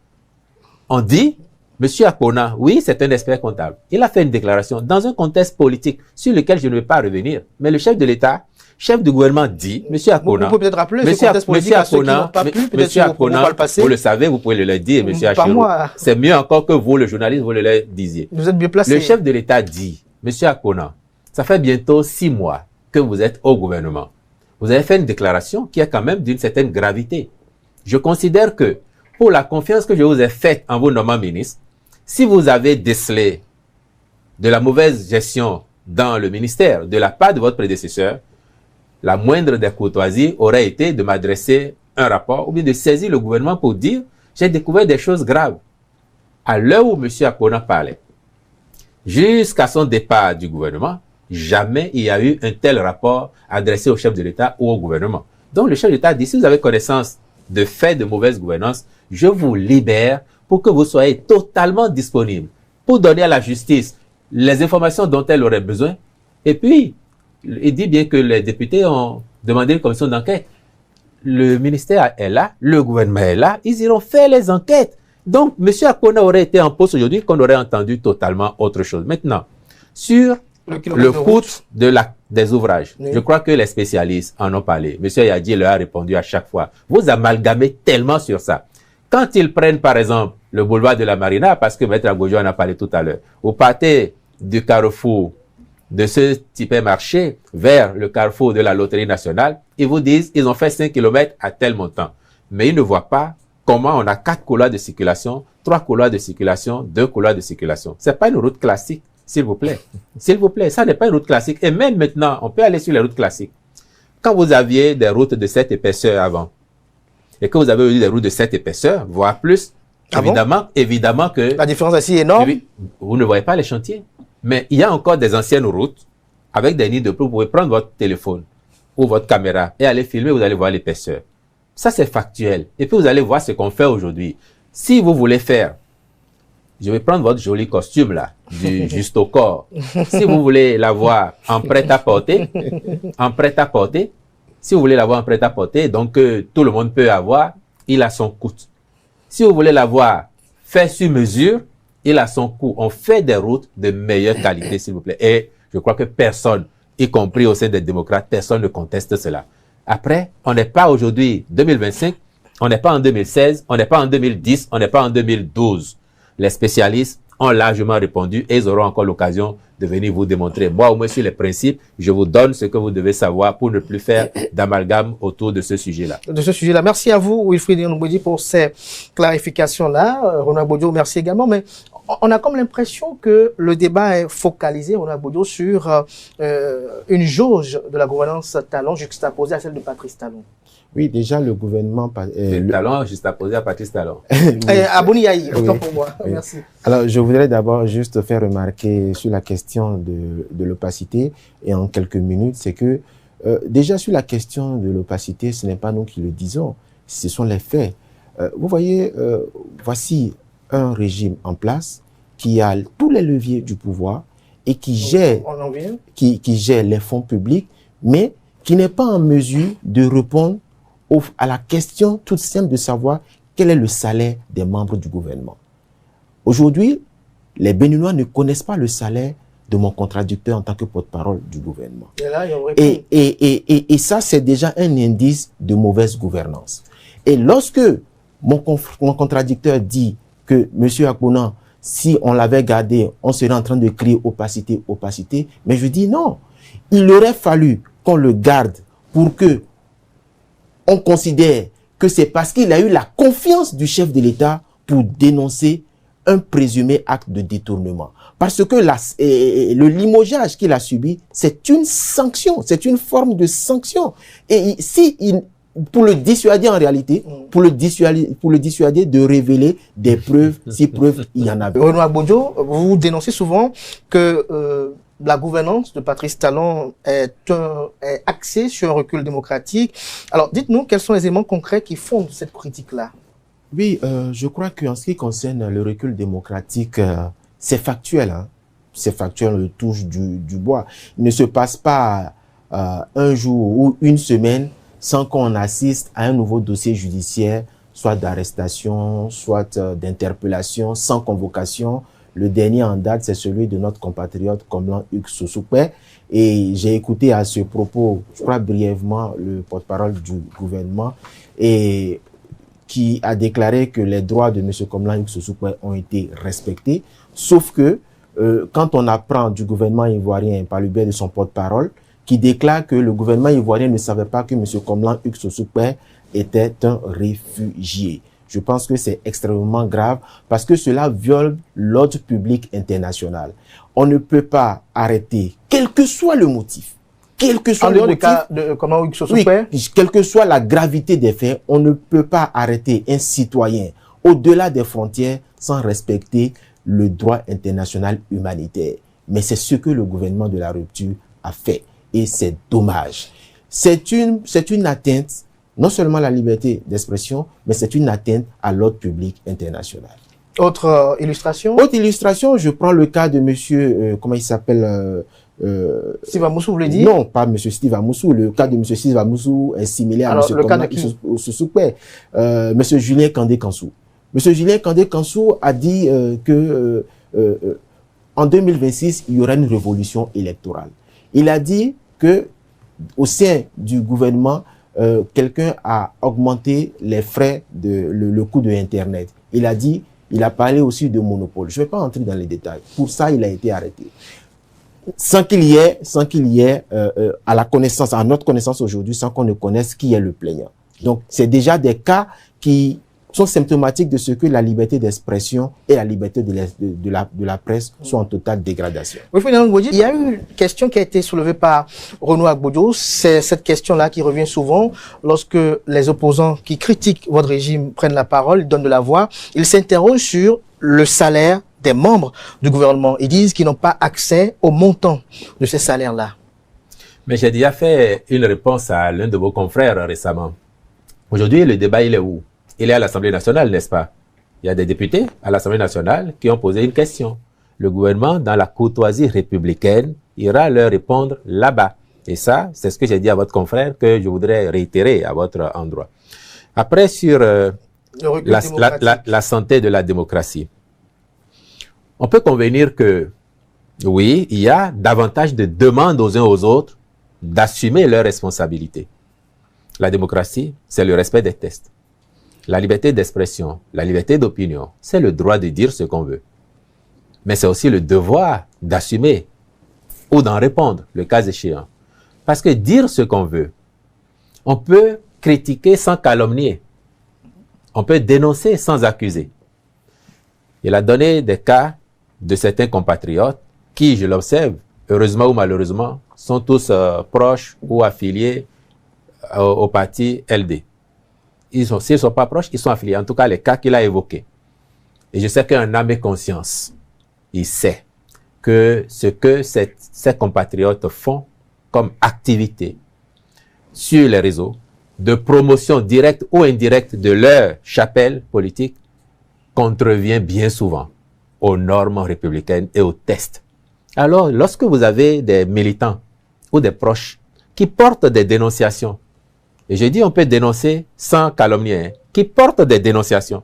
On dit, M. Akponan, oui, c'est un expert comptable. Il a fait une déclaration dans un contexte politique sur lequel je ne vais pas revenir. Mais le chef de l'État, chef du gouvernement dit, M. Akponan, vous pouvez peut-être rappeler ce contexte politique à ceux qui n'ont pas pu, peut-être sur le passé. Vous le savez, vous pouvez le dire, M. Achirou. C'est mieux encore que vous, le journaliste, vous le disiez. Vous êtes bien placé. Le chef de l'État dit, M. Akponan, ça fait bientôt 6 mois que vous êtes au gouvernement. Vous avez fait une déclaration qui est quand même d'une certaine gravité. Je considère que, pour la confiance que je vous ai faite en vous nommant ministre, si vous avez décelé de la mauvaise gestion dans le ministère de la part de votre prédécesseur, la moindre des courtoisies aurait été de m'adresser un rapport ou bien de saisir le gouvernement pour dire « j'ai découvert des choses graves ». À l'heure où M. Akponan parlait, jusqu'à son départ du gouvernement, jamais il y a eu un tel rapport adressé au chef de l'État ou au gouvernement. Donc le chef de l'État dit « si vous avez connaissance de faits de mauvaise gouvernance, je vous libère pour que vous soyez totalement disponible pour donner à la justice les informations dont elle aurait besoin. » Et puis, il dit bien que les députés ont demandé une commission d'enquête. Le ministère est là, le gouvernement est là, ils iront faire les enquêtes. Donc, M. Akponan aurait été en poste aujourd'hui qu'on aurait entendu totalement autre chose. Maintenant, sur le coût des ouvrages, oui. Je crois que les spécialistes en ont parlé. M. Yadi leur a répondu à chaque fois. Vous amalgamez tellement sur ça. Quand ils prennent, par exemple, le boulevard de la Marina, parce que Maître Agbojo en a parlé tout à l'heure, vous partez du carrefour de ce type marché vers le carrefour de la Loterie nationale, ils vous disent ils ont fait 5 km à tel montant. Mais ils ne voient pas comment on a 4 couloirs de circulation, 3 couloirs de circulation, 2 couloirs de circulation. C'est pas une route classique, s'il vous plaît. S'il vous plaît, ça n'est pas une route classique. Et même maintenant, on peut aller sur les routes classiques. Quand vous aviez des routes de cette épaisseur avant, et que vous avez eu des routes de cette épaisseur, voire plus, évidemment que... La différence est si énorme. Vous ne voyez pas les chantiers. Mais il y a encore des anciennes routes avec des nids de pluie. Vous pouvez prendre votre téléphone ou votre caméra et aller filmer, vous allez voir l'épaisseur. Ça, c'est factuel. Et puis, vous allez voir ce qu'on fait aujourd'hui. Si vous voulez faire je vais prendre votre joli costume là, du juste au corps. Si vous voulez l'avoir en prêt-à-porter, si vous voulez l'avoir en prêt-à-porter, donc tout le monde peut avoir, il a son coût. Si vous voulez l'avoir fait sur mesure, il a son coût. On fait des routes de meilleure qualité, s'il vous plaît. Et je crois que personne, y compris au sein des démocrates, personne ne conteste cela. Après, on n'est pas aujourd'hui 2025, on n'est pas en 2016, on n'est pas en 2010, on n'est pas en 2012. Les spécialistes ont largement répondu et ils auront encore l'occasion de venir vous démontrer. Moi, au moins sur les principes, je vous donne ce que vous devez savoir pour ne plus faire d'amalgame autour de ce sujet-là. De ce sujet-là. Merci à vous, Wilfried Ngoudi, pour ces clarifications-là. Renoir Gbodjo, merci également. Mais on a comme l'impression que le débat est focalisé, Renoir Gbodjo, sur une jauge de la gouvernance Talon juxtaposée à celle de Patrice Talon. Oui, déjà, le gouvernement... Talon juxtaposé à Patrice Talon. Abouni Yahi, autant Oui. pour moi. Oui. Merci. Alors, je voudrais d'abord juste faire remarquer sur la question de l'opacité, et en quelques minutes, c'est que déjà sur la question de l'opacité, ce n'est pas nous qui le disons, ce sont les faits. Vous voyez, voici un régime en place qui a tous les leviers du pouvoir et qui gère, qui gère les fonds publics, mais qui n'est pas en mesure de répondre à la question toute simple de savoir quel est le salaire des membres du gouvernement. Aujourd'hui, les Béninois ne connaissent pas le salaire de mon contradicteur en tant que porte-parole du gouvernement. Et ça, c'est déjà un indice de mauvaise gouvernance. Et lorsque mon contradicteur dit que M. Akpounan, si on l'avait gardé, on serait en train de crier opacité, opacité, mais je dis non. Il aurait fallu qu'on le garde pour que on considère que c'est parce qu'il a eu la confiance du chef de l'État pour dénoncer un présumé acte de détournement. Parce que le limogeage qu'il a subi, c'est une sanction, c'est une forme de sanction. Et pour le dissuader en réalité, pour le dissuader de révéler des preuves, si preuves il y en avait. Renoir Gbodjo, vous dénoncez souvent que la gouvernance de Patrice Talon est axée sur un recul démocratique. Alors, dites-nous quels sont les éléments concrets qui fondent cette critique-là. Oui, je crois qu'en ce qui concerne le recul démocratique, c'est factuel. Hein? C'est factuel, on le touche du bois. Il ne se passe pas un jour ou une semaine sans qu'on assiste à un nouveau dossier judiciaire, soit d'arrestation, soit d'interpellation, sans convocation. Le dernier en date, c'est celui de notre compatriote Komlan Hugues Sossoukwe. Et j'ai écouté à ce propos, je crois brièvement, le porte-parole du gouvernement, et qui a déclaré que les droits de M. Komlan Hugues Sossoukwe ont été respectés, sauf que quand on apprend du gouvernement ivoirien par le biais de son porte-parole, qui déclare que le gouvernement ivoirien ne savait pas que M. Komlan Hugues Sossoukwe était un réfugié. Je pense que c'est extrêmement grave parce que cela viole l'ordre public international. On ne peut pas arrêter, quel que soit le motif, quel que soit le motif, cas de Komlan Hugues Sossoukwe, oui, quelle que soit la gravité des faits, on ne peut pas arrêter un citoyen au-delà des frontières sans respecter le droit international humanitaire. Mais c'est ce que le gouvernement de la rupture a fait. Et c'est dommage. C'est une atteinte, non seulement à la liberté d'expression, mais c'est une atteinte à l'ordre public international. Autre illustration? Autre illustration, je prends le cas de monsieur, comment il s'appelle Steve Amoussou, vous voulez dire? Non, pas monsieur Steve Amoussou. Le cas de monsieur Steve Amoussou est similaire à monsieur Sossoukwe. Monsieur Julien Kandé-Kansou. Monsieur Julien Kandé-Kansou a dit que en 2026, il y aura une révolution électorale. Il a dit que au sein du gouvernement, quelqu'un a augmenté les frais le coût de Internet. Il a parlé aussi de monopole. Je ne vais pas entrer dans les détails. Pour ça, il a été arrêté. Sans qu'il y ait à notre connaissance aujourd'hui, sans qu'on ne connaisse qui est le plaignant. Donc, c'est déjà des cas qui sont symptomatiques de ce que la liberté d'expression et la liberté de la presse sont en totale dégradation. Oui, il y a eu une question qui a été soulevée par Renoir Gbodjo. C'est cette question-là qui revient souvent lorsque les opposants qui critiquent votre régime prennent la parole, ils donnent de la voix. Ils s'interrogent sur le salaire des membres du gouvernement. Ils disent qu'ils n'ont pas accès au montant de ces salaires-là. Mais j'ai déjà fait une réponse à l'un de vos confrères récemment. Aujourd'hui, le débat, il est où? Il est à l'Assemblée nationale, n'est-ce pas? Il y a des députés à l'Assemblée nationale qui ont posé une question. Le gouvernement, dans la courtoisie républicaine, ira leur répondre là-bas. Et ça, c'est ce que j'ai dit à votre confrère que je voudrais réitérer à votre endroit. Après, sur la santé de la démocratie, on peut convenir que, oui, il y a davantage de demandes aux uns aux autres d'assumer leurs responsabilités. La démocratie, c'est le respect des textes. La liberté d'expression, la liberté d'opinion, c'est le droit de dire ce qu'on veut. Mais c'est aussi le devoir d'assumer ou d'en répondre, le cas échéant. Parce que dire ce qu'on veut, on peut critiquer sans calomnier. On peut dénoncer sans accuser. Il a donné des cas de certains compatriotes qui, je l'observe, heureusement ou malheureusement, sont tous proches ou affiliés au parti LD. S'ils ne sont pas proches, ils sont affiliés. En tout cas, les cas qu'il a évoqués. Et je sais qu'un âme et conscience, il sait que ce que ces compatriotes font comme activité sur les réseaux de promotion directe ou indirecte de leur chapelle politique contrevient bien souvent aux normes républicaines et aux tests. Alors, lorsque vous avez des militants ou des proches qui portent des dénonciations, et je dis on peut dénoncer sans calomnier, qui portent des dénonciations,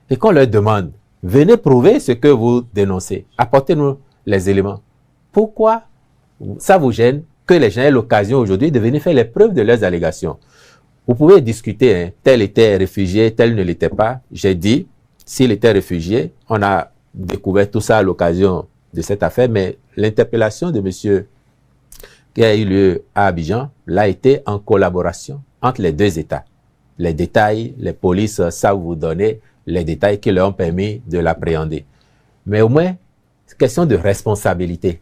et qu'on leur demande, venez prouver ce que vous dénoncez, apportez-nous les éléments. Pourquoi ça vous gêne que les gens aient l'occasion aujourd'hui de venir faire les preuves de leurs allégations? Vous pouvez discuter, hein, tel était réfugié, tel ne l'était pas. J'ai dit, s'il était réfugié, on a découvert tout ça à l'occasion de cette affaire, mais l'interpellation de monsieur qui a eu lieu à Abidjan l'a été en collaboration entre les deux États. Les détails, les polices savent vous donner les détails qui leur ont permis de l'appréhender. Mais au moins, c'est question de responsabilité.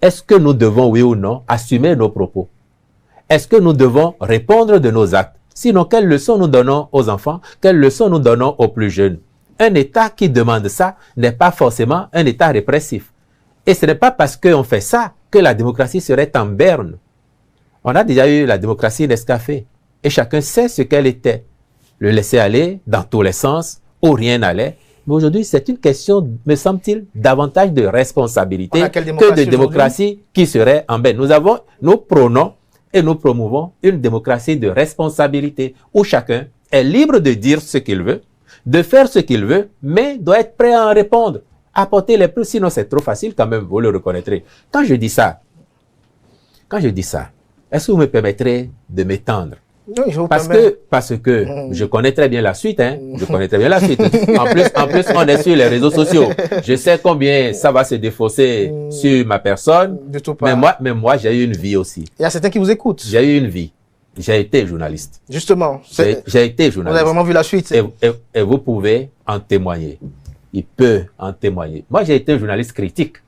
Est-ce que nous devons, oui ou non, assumer nos propos? Est-ce que nous devons répondre de nos actes? Sinon, quelles leçons nous donnons aux enfants? Quelles leçons nous donnons aux plus jeunes? Un État qui demande ça n'est pas forcément un État répressif. Et ce n'est pas parce qu'on fait ça que la démocratie serait en berne. On a déjà eu la démocratie Nescafé et chacun sait ce qu'elle était. Le laisser aller dans tous les sens où rien n'allait. Mais aujourd'hui, c'est une question, me semble-t-il, davantage de responsabilité que de démocratie qui serait en berne. Nous prônons et nous promouvons une démocratie de responsabilité où chacun est libre de dire ce qu'il veut, de faire ce qu'il veut, mais doit être prêt à en répondre. Apporter les preuves, sinon c'est trop facile quand même, vous le reconnaîtrez. Quand je dis ça, est-ce que vous me permettrez de m'étendre? Oui, parce que je connais très bien la suite, hein. Je connais très bien la suite. En plus, on est sur les réseaux sociaux. Je sais combien ça va se défausser sur ma personne. Mais moi, j'ai eu une vie aussi. Il y a certains qui vous écoutent. J'ai eu une vie. J'ai été journaliste. Justement. J'ai été journaliste. Vous avez vraiment vu la suite. Et vous pouvez en témoigner. Il peut en témoigner. Moi, j'ai été journaliste critique.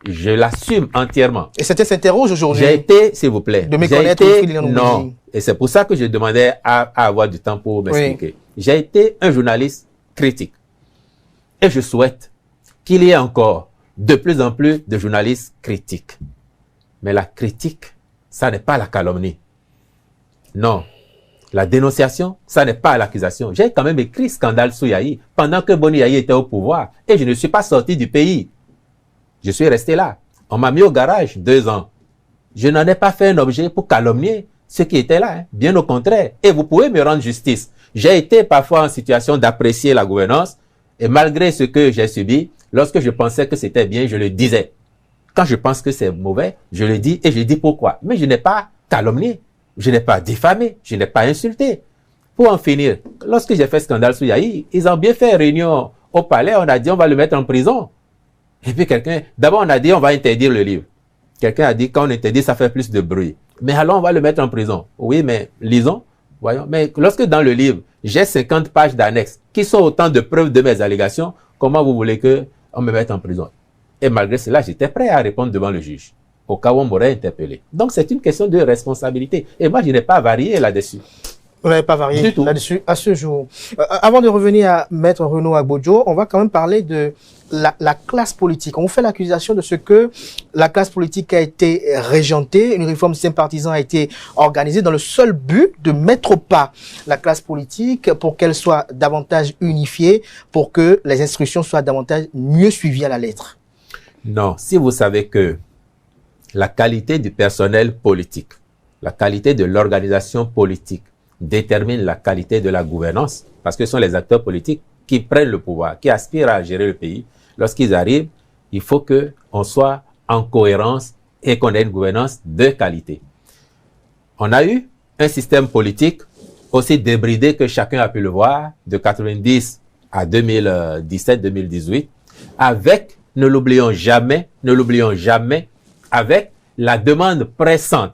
Je l'assume entièrement. Et certains s'interrogent aujourd'hui. J'ai été, s'il vous plaît. De méconnaître non. Et c'est pour ça que je demandais à avoir du temps pour m'expliquer. Oui. J'ai été un journaliste critique. Et je souhaite qu'il y ait encore de plus en plus de journalistes critiques. Mais la critique, ça n'est pas la calomnie. Non. La dénonciation, ça n'est pas l'accusation. J'ai quand même écrit Scandale sous Yahi pendant que Boni Yahi était au pouvoir. Et je ne suis pas sorti du pays. Je suis resté là. On m'a mis au garage 2 ans. Je n'en ai pas fait un objet pour calomnier ceux qui étaient là. Hein. Bien au contraire. Et vous pouvez me rendre justice. J'ai été parfois en situation d'apprécier la gouvernance. Et malgré ce que j'ai subi, lorsque je pensais que c'était bien, je le disais. Quand je pense que c'est mauvais, je le dis et je dis pourquoi. Mais je n'ai pas calomnié. Je n'ai pas diffamé. Je n'ai pas insulté. Pour en finir, lorsque j'ai fait Scandale sous Yahi, ils ont bien fait réunion au palais. On a dit on va le mettre en prison. Et puis d'abord on a dit on va interdire le livre. Quelqu'un a dit quand on interdit ça fait plus de bruit. Mais alors on va le mettre en prison. Oui, mais lisons, voyons. Mais lorsque dans le livre, j'ai 50 pages d'annexes qui sont autant de preuves de mes allégations, comment vous voulez que on me mette en prison? Et malgré cela, j'étais prêt à répondre devant le juge, au cas où on m'aurait interpellé. Donc c'est une question de responsabilité. Et moi, je n'ai pas varié là-dessus. Vous n'avez pas varié là-dessus à ce jour. Avant de revenir à Maître Renaud Agbodjo, on va quand même parler de la classe politique. On vous fait l'accusation de ce que la classe politique a été régentée, une réforme du système partisan a été organisée dans le seul but de mettre au pas la classe politique pour qu'elle soit davantage unifiée, pour que les instructions soient davantage mieux suivies à la lettre. Non, si vous savez que la qualité du personnel politique, la qualité de l'organisation politique détermine la qualité de la gouvernance, parce que ce sont les acteurs politiques qui prennent le pouvoir, qui aspirent à gérer le pays. Lorsqu'ils arrivent, il faut qu'on soit en cohérence et qu'on ait une gouvernance de qualité. On a eu un système politique aussi débridé que chacun a pu le voir, de 90 à 2017-2018, avec, ne l'oublions jamais, avec la demande pressante,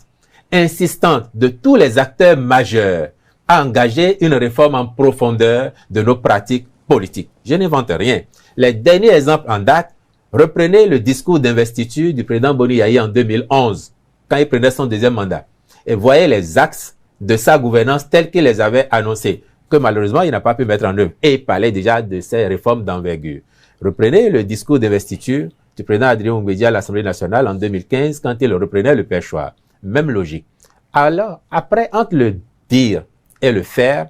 insistante de tous les acteurs majeurs à engager une réforme en profondeur de nos pratiques politiques. Je n'invente rien. Les derniers exemples en date, reprenez le discours d'investiture du président Boni Yayi en 2011, quand il prenait son deuxième mandat, et voyez les axes de sa gouvernance tels qu'il les avait annoncés, que malheureusement il n'a pas pu mettre en œuvre. Et il parlait déjà de ces réformes d'envergure. Reprenez le discours d'investiture du président Adrien Oumbédia à l'Assemblée nationale en 2015, quand il reprenait le perchoir. Même logique. Alors, après, entre le dire et le faire,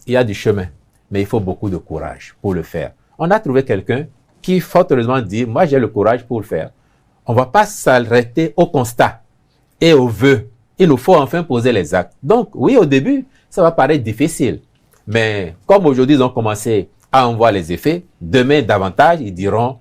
il y a du chemin. Mais il faut beaucoup de courage pour le faire. On a trouvé quelqu'un qui, fort heureusement, dit, moi j'ai le courage pour le faire. On ne va pas s'arrêter au constat et au vœu. Il nous faut enfin poser les actes. Donc, oui, au début, ça va paraître difficile. Mais comme aujourd'hui, ils ont commencé à en voir les effets, demain davantage, ils diront,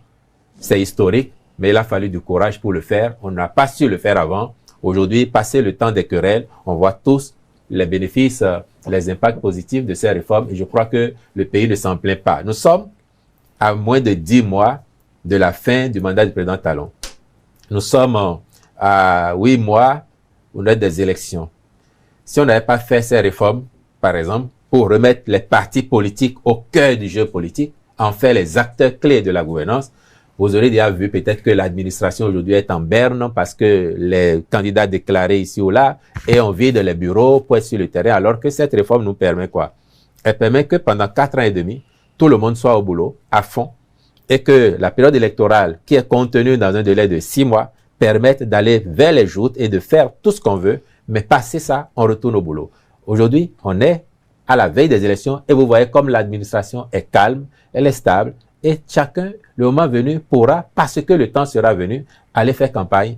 c'est historique, mais il a fallu du courage pour le faire. On n'a pas su le faire avant. Aujourd'hui, passé le temps des querelles, on voit tous les bénéfices, les impacts positifs de ces réformes et je crois que le pays ne s'en plaint pas. Nous sommes à moins de 10 mois de la fin du mandat du président Talon. Nous sommes à 8 mois au delà des élections. Si on n'avait pas fait ces réformes, par exemple, pour remettre les partis politiques au cœur du jeu politique, en faire les acteurs clés de la gouvernance, vous aurez déjà vu peut-être que l'administration aujourd'hui est en berne parce que les candidats déclarés ici ou là et on vide les bureaux pour être sur le terrain, alors que cette réforme nous permet quoi? Elle permet que pendant 4 ans et demi, tout le monde soit au boulot, à fond, et que la période électorale qui est contenue dans un délai de 6 mois permette d'aller vers les joutes et de faire tout ce qu'on veut, mais passer ça, on retourne au boulot. Aujourd'hui, on est à la veille des élections et vous voyez comme l'administration est calme, elle est stable, et chacun, le moment venu, pourra, parce que le temps sera venu, aller faire campagne,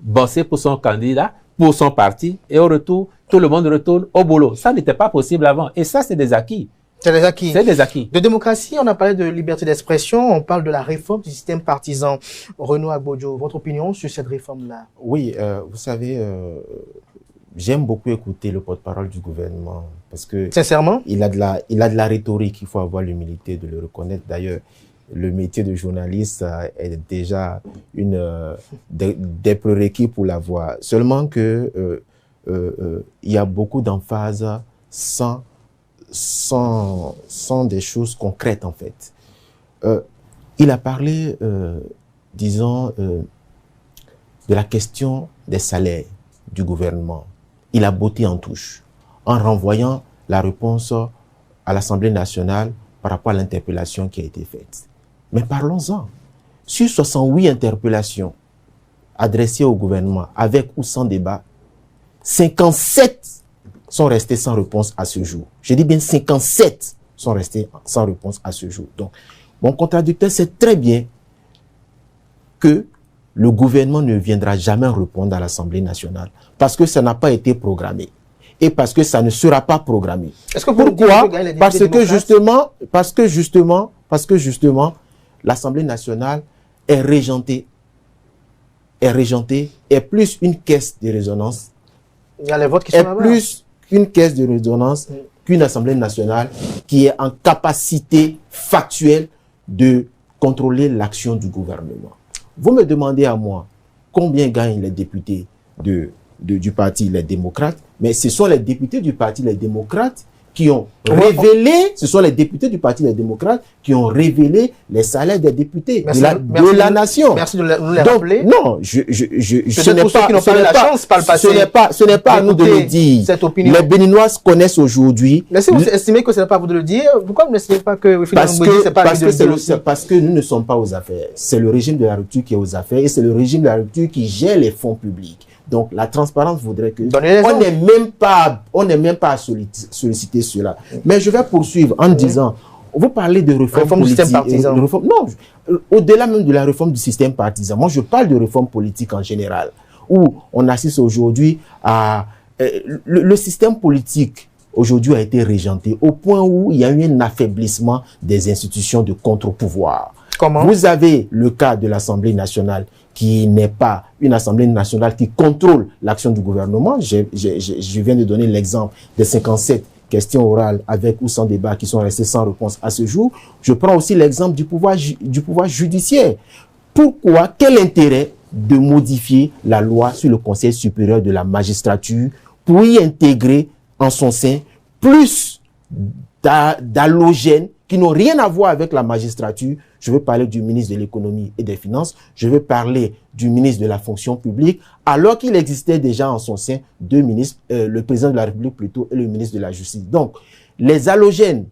bosser pour son candidat, pour son parti, et au retour, tout le monde retourne au boulot. Ça n'était pas possible avant. Et ça, c'est des acquis. C'est des acquis. C'est des acquis. De démocratie, on a parlé de liberté d'expression, on parle de la réforme du système partisan. Renaud Agbodjo, votre opinion sur cette réforme-là? Oui, vous savez, j'aime beaucoup écouter le porte-parole du gouvernement parce que sincèrement, il a de la rhétorique, il faut avoir l'humilité de le reconnaître. D'ailleurs, le métier de journaliste est déjà des prérequis pour l'avoir. Seulement que il y a beaucoup d'emphase sans des choses concrètes en fait. Il a parlé, disons, de la question des salaires du gouvernement. Il a botté en touche en renvoyant la réponse à l'Assemblée nationale par rapport à l'interpellation qui a été faite. Mais parlons-en. Sur 68 interpellations adressées au gouvernement, avec ou sans débat, 57 sont restés sans réponse à ce jour. Je dis bien 57 sont restés sans réponse à ce jour. Donc, mon contradicteur sait très bien que le gouvernement ne viendra jamais répondre à l'Assemblée nationale parce que ça n'a pas été programmé et parce que ça ne sera pas programmé. Est-ce que pourquoi? Parce que justement, l'Assemblée nationale est régentée, est plus une caisse de résonance. Il y a les votes qui sont là-bas. Est plus une caisse de résonance qu'une Assemblée nationale qui est en capacité factuelle de contrôler l'action du gouvernement. Vous me demandez à moi combien gagnent les députés du parti Les Démocrates, mais ce sont les députés du parti Les Démocrates qui ont révélé, ce sont les députés du Parti des démocrates qui ont révélé les salaires des députés de la nation. Merci de nous les rappeler. Non, ce n'est pas à nous de le dire. Cette opinion. Les Béninois connaissent aujourd'hui. Mais si vous estimez que ce n'est pas à vous de le dire, pourquoi vous n'estimez pas que parce que nous ne sommes pas aux affaires. C'est le régime de la rupture qui est aux affaires et c'est le régime de la rupture qui gère les fonds publics. Donc, la transparence voudrait que on n'est même pas à solliciter cela. Mais je vais poursuivre en disant, vous parlez de réforme politique. Du système partisan. Non, au-delà même de la réforme du système partisan, moi je parle de réforme politique en général, où on assiste aujourd'hui à... le système politique aujourd'hui a été régenté au point où il y a eu un affaiblissement des institutions de contre-pouvoir. Comment? Vous avez le cas de l'Assemblée nationale qui n'est pas une Assemblée nationale qui contrôle l'action du gouvernement. Je viens de donner l'exemple des 57 questions orales avec ou sans débat qui sont restées sans réponse à ce jour. Je prends aussi l'exemple du pouvoir judiciaire. Pourquoi? Quel intérêt de modifier la loi sur le Conseil supérieur de la magistrature pour y intégrer en son sein plus d'halogènes qui n'ont rien à voir avec la magistrature? Je veux parler du ministre de l'économie et des finances, je veux parler du ministre de la fonction publique, alors qu'il existait déjà en son sein deux ministres, le président de la République plutôt et le ministre de la Justice. Donc, les halogènes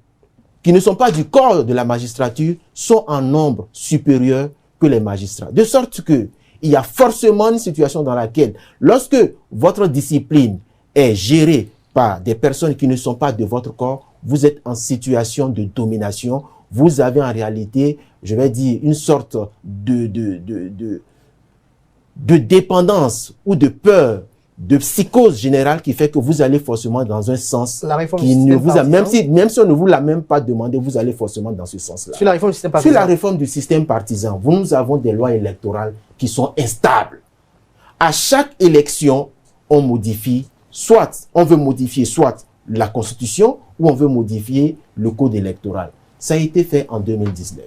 qui ne sont pas du corps de la magistrature sont en nombre supérieur que les magistrats. De sorte que il y a forcément une situation dans laquelle, lorsque votre discipline est gérée par des personnes qui ne sont pas de votre corps, vous êtes en situation de domination. Vous avez en réalité, je vais dire, une sorte de dépendance ou de peur, de psychose générale qui fait que vous allez forcément dans un sens qui ne vous a, même si on ne vous l'a même pas demandé, vous allez forcément dans ce sens-là. Sur la réforme du système partisan. Sur la réforme du système partisan, nous avons des lois électorales qui sont instables. À chaque élection, on modifie, on veut modifier soit la Constitution ou on veut modifier le code électoral. Ça a été fait en 2019.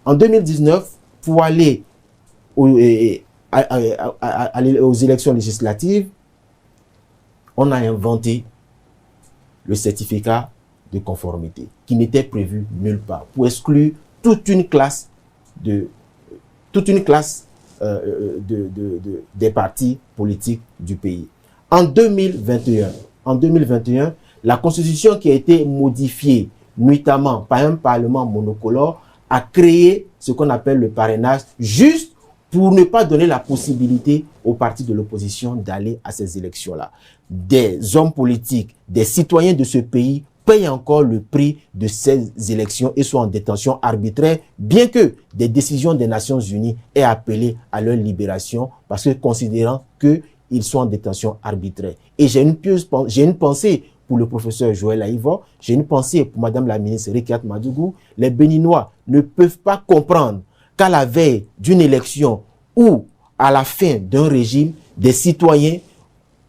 En 2019, pour aller aux élections législatives, on a inventé le certificat de conformité qui n'était prévu nulle part pour exclure toute une classe des partis politiques du pays. En 2021, la Constitution qui a été modifiée nuitamment par un parlement monocolore a créé ce qu'on appelle le parrainage juste pour ne pas donner la possibilité aux partis de l'opposition d'aller à ces élections-là. Des hommes politiques, des citoyens de ce pays payent encore le prix de ces élections et sont en détention arbitraire, bien que des décisions des Nations Unies aient appelé à leur libération parce que considérant qu'ils sont en détention arbitraire. Et j'ai une pensée pour le professeur Joël Aïvo, j'ai une pensée pour Madame la ministre Rikiat Madougou. Les Béninois ne peuvent pas comprendre qu'à la veille d'une élection ou à la fin d'un régime, des citoyens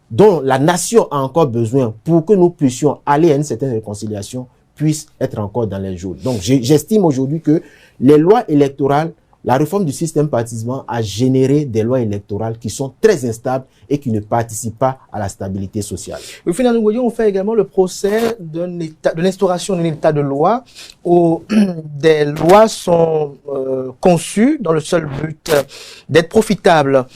dont la nation a encore besoin pour que nous puissions aller à une certaine réconciliation puissent être encore dans les jours. Donc j'estime aujourd'hui que les lois électorales, la réforme du système partisan a généré des lois électorales qui sont très instables et qui ne participent pas à la stabilité sociale. Au final, nous voyons, on fait également le procès de l'instauration d'un état de loi où des lois sont conçues dans le seul but d'être profitables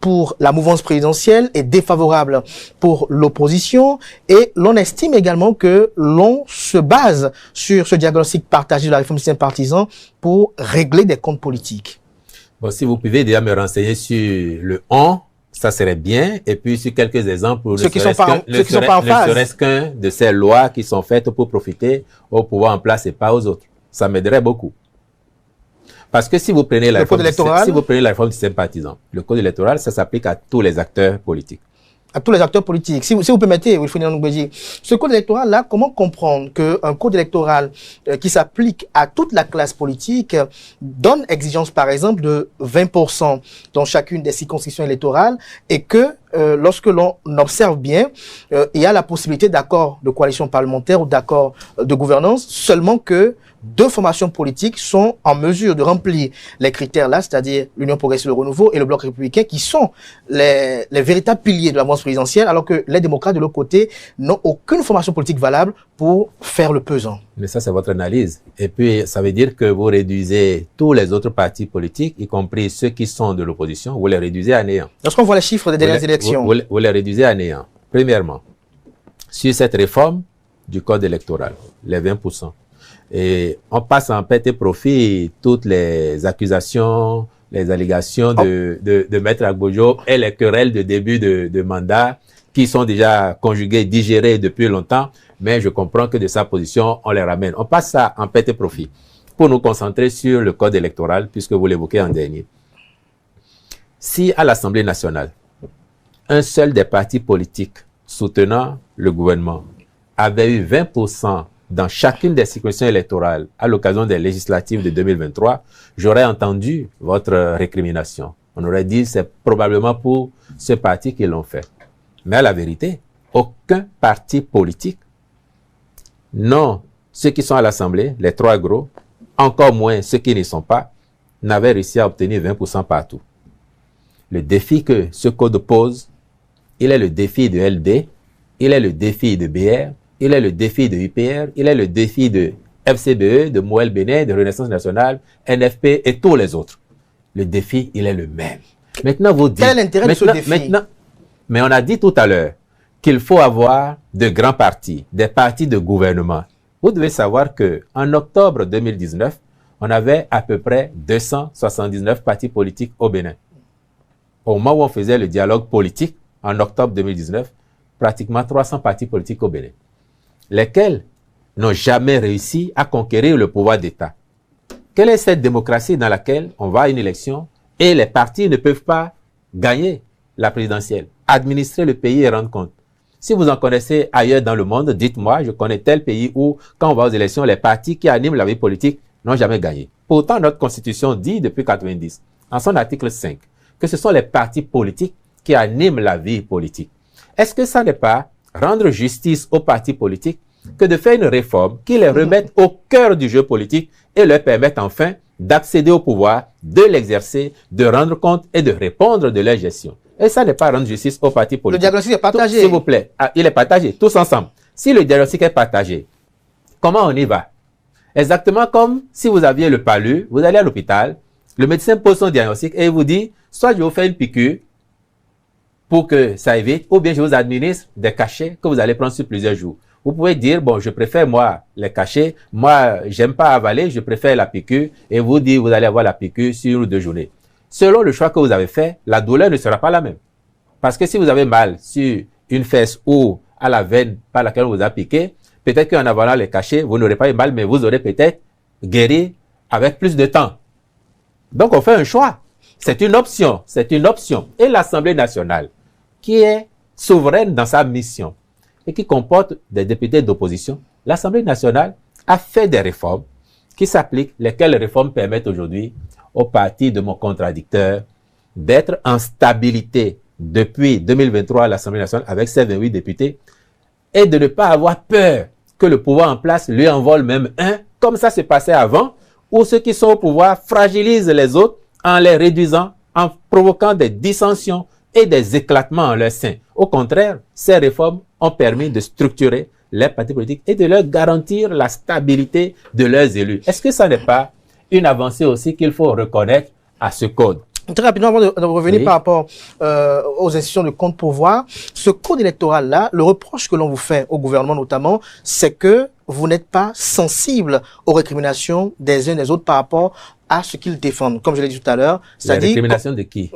pour la mouvance présidentielle et défavorables pour l'opposition. Et l'on estime également que l'on se base sur ce diagnostic partagé de la réforme du système partisan pour régler des comptes politiques. Bon, si vous pouvez déjà me renseigner sur le on, ça serait bien. Et puis sur quelques exemples, ne serait-ce qu'un de ces lois qui sont faites pour profiter au pouvoir en place et pas aux autres. Ça m'aiderait beaucoup. Parce que si vous prenez la réforme du système partisan, le code électoral, ça s'applique à tous les acteurs politiques. À tous les acteurs politiques. Si vous permettez, Wilfried Ndoubedji, ce code électoral-là, comment comprendre qu'un code électoral qui s'applique à toute la classe politique donne exigence, par exemple, de 20% dans chacune des circonscriptions électorales et que lorsque l'on observe bien, il y a la possibilité d'accord de coalition parlementaire ou d'accord de gouvernance, seulement que deux formations politiques sont en mesure de remplir les critères là, c'est-à-dire l'Union progressiste et le Renouveau et le Bloc républicain, qui sont les véritables piliers de la mouvance présidentielle, alors que les démocrates de l'autre côté n'ont aucune formation politique valable pour faire le pesant. Mais ça, c'est votre analyse. Et puis, ça veut dire que vous réduisez tous les autres partis politiques, y compris ceux qui sont de l'opposition, vous les réduisez à néant. Lorsqu'on voit les chiffres des dernières élections... Vous les réduisez à néant. Premièrement, sur cette réforme du code électoral, les 20%. Et on passe en pète et profit toutes les accusations, les allégations de Maître Agbojo et les querelles de début de mandat qui sont déjà conjuguées, digérées depuis longtemps, mais je comprends que de sa position, on les ramène. On passe ça en pète et profit pour nous concentrer sur le code électoral, puisque vous l'évoquez en dernier. Si à l'Assemblée nationale, un seul des partis politiques soutenant le gouvernement avait eu 20% dans chacune des circonscriptions électorales à l'occasion des législatives de 2023, j'aurais entendu votre récrimination. On aurait dit c'est probablement pour ce parti qu'ils l'ont fait. Mais à la vérité, aucun parti politique, non ceux qui sont à l'Assemblée, les trois gros, encore moins ceux qui n'y sont pas, n'avaient réussi à obtenir 20% partout. Le défi que ce code pose, il est le défi de LD, il est le défi de BR, il est le défi de UPR, il est le défi de FCBE, de Moël Bénin, de Renaissance Nationale, NFP et tous les autres. Le défi, il est le même. Maintenant, vous dites... Quel est l'intérêt de ce défi? Mais on a dit tout à l'heure qu'il faut avoir de grands partis, des partis de gouvernement. Vous devez savoir qu'en octobre 2019, on avait à peu près 279 partis politiques au Bénin. Au moment où on faisait le dialogue politique, en octobre 2019, pratiquement 300 partis politiques au Bénin, lesquels n'ont jamais réussi à conquérir le pouvoir d'État. Quelle est cette démocratie dans laquelle on va à une élection et les partis ne peuvent pas gagner la présidentielle, administrer le pays et rendre compte? Si vous en connaissez ailleurs dans le monde, dites-moi, je connais tel pays où, quand on va aux élections, les partis qui animent la vie politique n'ont jamais gagné. Pourtant, notre Constitution dit depuis 90, en son article 5, que ce sont les partis politiques qui animent la vie politique. Est-ce que ça n'est pas rendre justice aux partis politiques que de faire une réforme qui les remette au cœur du jeu politique et leur permette enfin d'accéder au pouvoir, de l'exercer, de rendre compte et de répondre de leur gestion? Et ça n'est pas rendre justice aux partis politiques. Le diagnostic est partagé. S'il vous plaît, il est partagé, tous ensemble. Si le diagnostic est partagé, comment on y va? Exactement comme si vous aviez le palu, vous allez à l'hôpital, le médecin pose son diagnostic et il vous dit, soit je vous fais une piqûre pour que ça évite, ou bien je vous administre des cachets que vous allez prendre sur plusieurs jours. Vous pouvez dire, bon, je préfère moi les cachets, moi j'aime pas avaler, je préfère la piqûre, et vous dites, vous allez avoir la piqûre sur 1 ou 2 journées. Selon le choix que vous avez fait, la douleur ne sera pas la même. Parce que si vous avez mal sur une fesse ou à la veine par laquelle on vous a piqué, peut-être qu'en avalant les cachets, vous n'aurez pas eu mal, mais vous aurez peut-être guéri avec plus de temps. Donc on fait un choix. C'est une option, c'est une option. Et l'Assemblée nationale, qui est souveraine dans sa mission et qui comporte des députés d'opposition, l'Assemblée nationale a fait des réformes qui s'appliquent, lesquelles réformes permettent aujourd'hui au parti de mon contradicteur d'être en stabilité depuis 2023 à l'Assemblée nationale avec ses 28 députés et de ne pas avoir peur que le pouvoir en place lui envole même un, comme ça se passait avant, où ceux qui sont au pouvoir fragilisent les autres en les réduisant, en provoquant des dissensions et des éclatements en leur sein. Au contraire, ces réformes ont permis de structurer les partis politiques et de leur garantir la stabilité de leurs élus. Est-ce que ça n'est pas une avancée aussi qu'il faut reconnaître à ce code? Très rapidement, avant de revenir par rapport aux institutions de contre-pouvoir, ce code électoral-là, le reproche que l'on vous fait au gouvernement notamment, c'est que vous n'êtes pas sensible aux récriminations des uns des autres par rapport à ce qu'ils défendent. Comme je l'ai dit tout à l'heure, c'est-à-dire... Les récriminations de qui?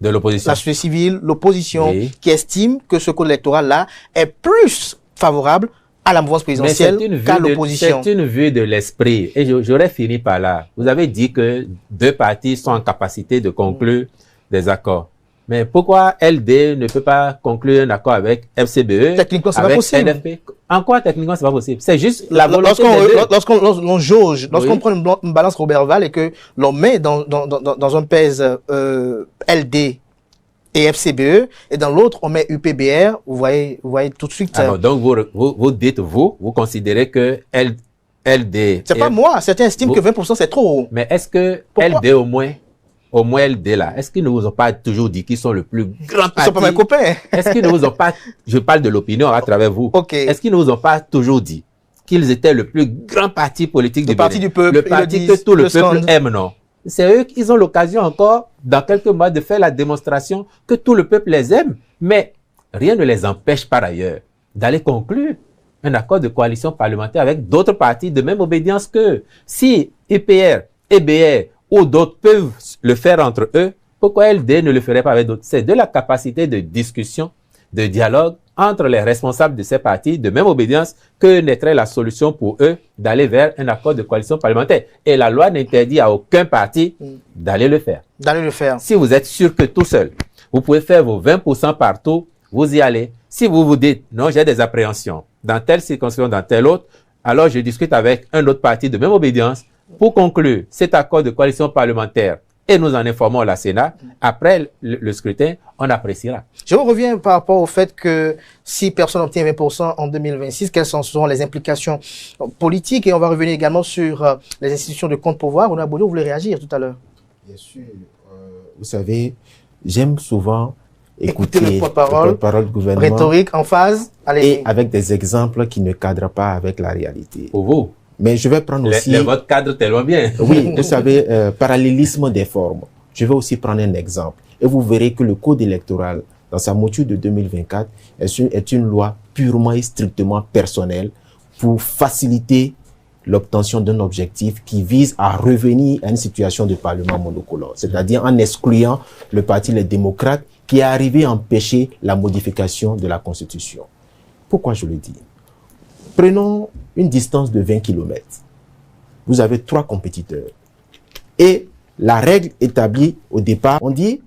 De l'opposition? La société civile, l'opposition, qui estime que ce code électoral-là est plus favorable à la mouvance présidentielle qu'à l'opposition. C'est une vue de l'esprit. Et j'aurais fini par là. Vous avez dit que 2 partis sont en capacité de conclure des accords. Mais pourquoi LD ne peut pas conclure un accord avec FCBE? Techniquement, c'est pas possible. NFP? En quoi techniquement, c'est pas possible? C'est juste la volonté lorsqu'on jauge, lorsqu'on prend une balance Robert Val et que l'on met dans un pèse LD et FCBE, et dans l'autre, on met UPBR. Vous voyez tout de suite. Alors, donc, vous dites, vous considérez que LD... C'est pas moi. Certains estiment que 20%, c'est trop haut. Mais est-ce que Pourquoi? LD au moins LD là, est-ce qu'ils ne vous ont pas toujours dit qu'ils sont le plus grand parti? Ils sont pas mes copains. Est-ce qu'ils ne vous ont pas, je parle de l'opinion à travers vous. Ok. Est-ce qu'ils ne vous ont pas toujours dit qu'ils étaient le plus grand parti politique du parti Bénin? du peuple, Le parti que tout le peuple aime, non? C'est eux qui ont l'occasion encore, dans quelques mois, de faire la démonstration que tout le peuple les aime. Mais rien ne les empêche par ailleurs d'aller conclure un accord de coalition parlementaire avec d'autres partis de même obédience qu'eux. Si UPR, EBR ou d'autres peuvent le faire entre eux, pourquoi LD ne le ferait pas avec d'autres? C'est de la capacité de discussion, de dialogue entre les responsables de ces partis de même obédience que naîtrait la solution pour eux d'aller vers un accord de coalition parlementaire. Et la loi n'interdit à aucun parti d'aller le faire. Si vous êtes sûr que tout seul, vous pouvez faire vos 20% partout, vous y allez. Si vous vous dites, non, j'ai des appréhensions dans telle circonscription, dans telle autre, alors je discute avec un autre parti de même obédience pour conclure cet accord de coalition parlementaire et nous en informons la Sénat. Après le scrutin, on appréciera. Je reviens par rapport au fait que si personne n'obtient 20% en 2026, quelles seront les implications politiques? Et on va revenir également sur les institutions de contre-pouvoir. On a Bodo, vous voulez réagir tout à l'heure? Bien sûr. Vous savez, j'aime souvent écouter le porte-parole du gouvernement. Rhétorique, en phase. Allez-y. Et avec des exemples qui ne cadrent pas avec la réalité. Pour vous. Mais je vais prendre aussi... Votre cadre tellement bien. Oui, vous savez, parallélisme des formes. Je vais aussi prendre un exemple. Et vous verrez que le code électoral, dans sa mouture de 2024, est une loi purement et strictement personnelle pour faciliter l'obtention d'un objectif qui vise à revenir à une situation de parlement monocolore. C'est-à-dire en excluant le parti Les Démocrates qui est arrivé à empêcher la modification de la Constitution. Pourquoi je le dis? Prenons une distance de 20 km. Vous avez 3 compétiteurs. Et la règle établie au départ, on dit,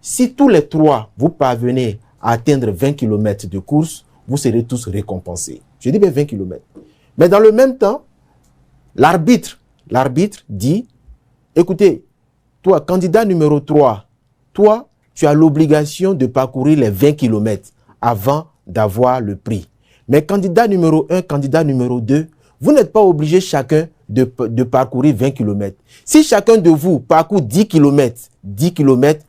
si tous les 3 vous parvenez à atteindre 20 km de course, vous serez tous récompensés. Je dis bien 20 km. Mais dans le même temps, l'arbitre dit, écoutez, toi, candidat numéro 3, toi, tu as l'obligation de parcourir les 20 km avant d'avoir le prix. Mais candidat numéro 1, candidat numéro 2, vous n'êtes pas obligé chacun de parcourir 20 km. Si chacun de vous parcourt 10 km,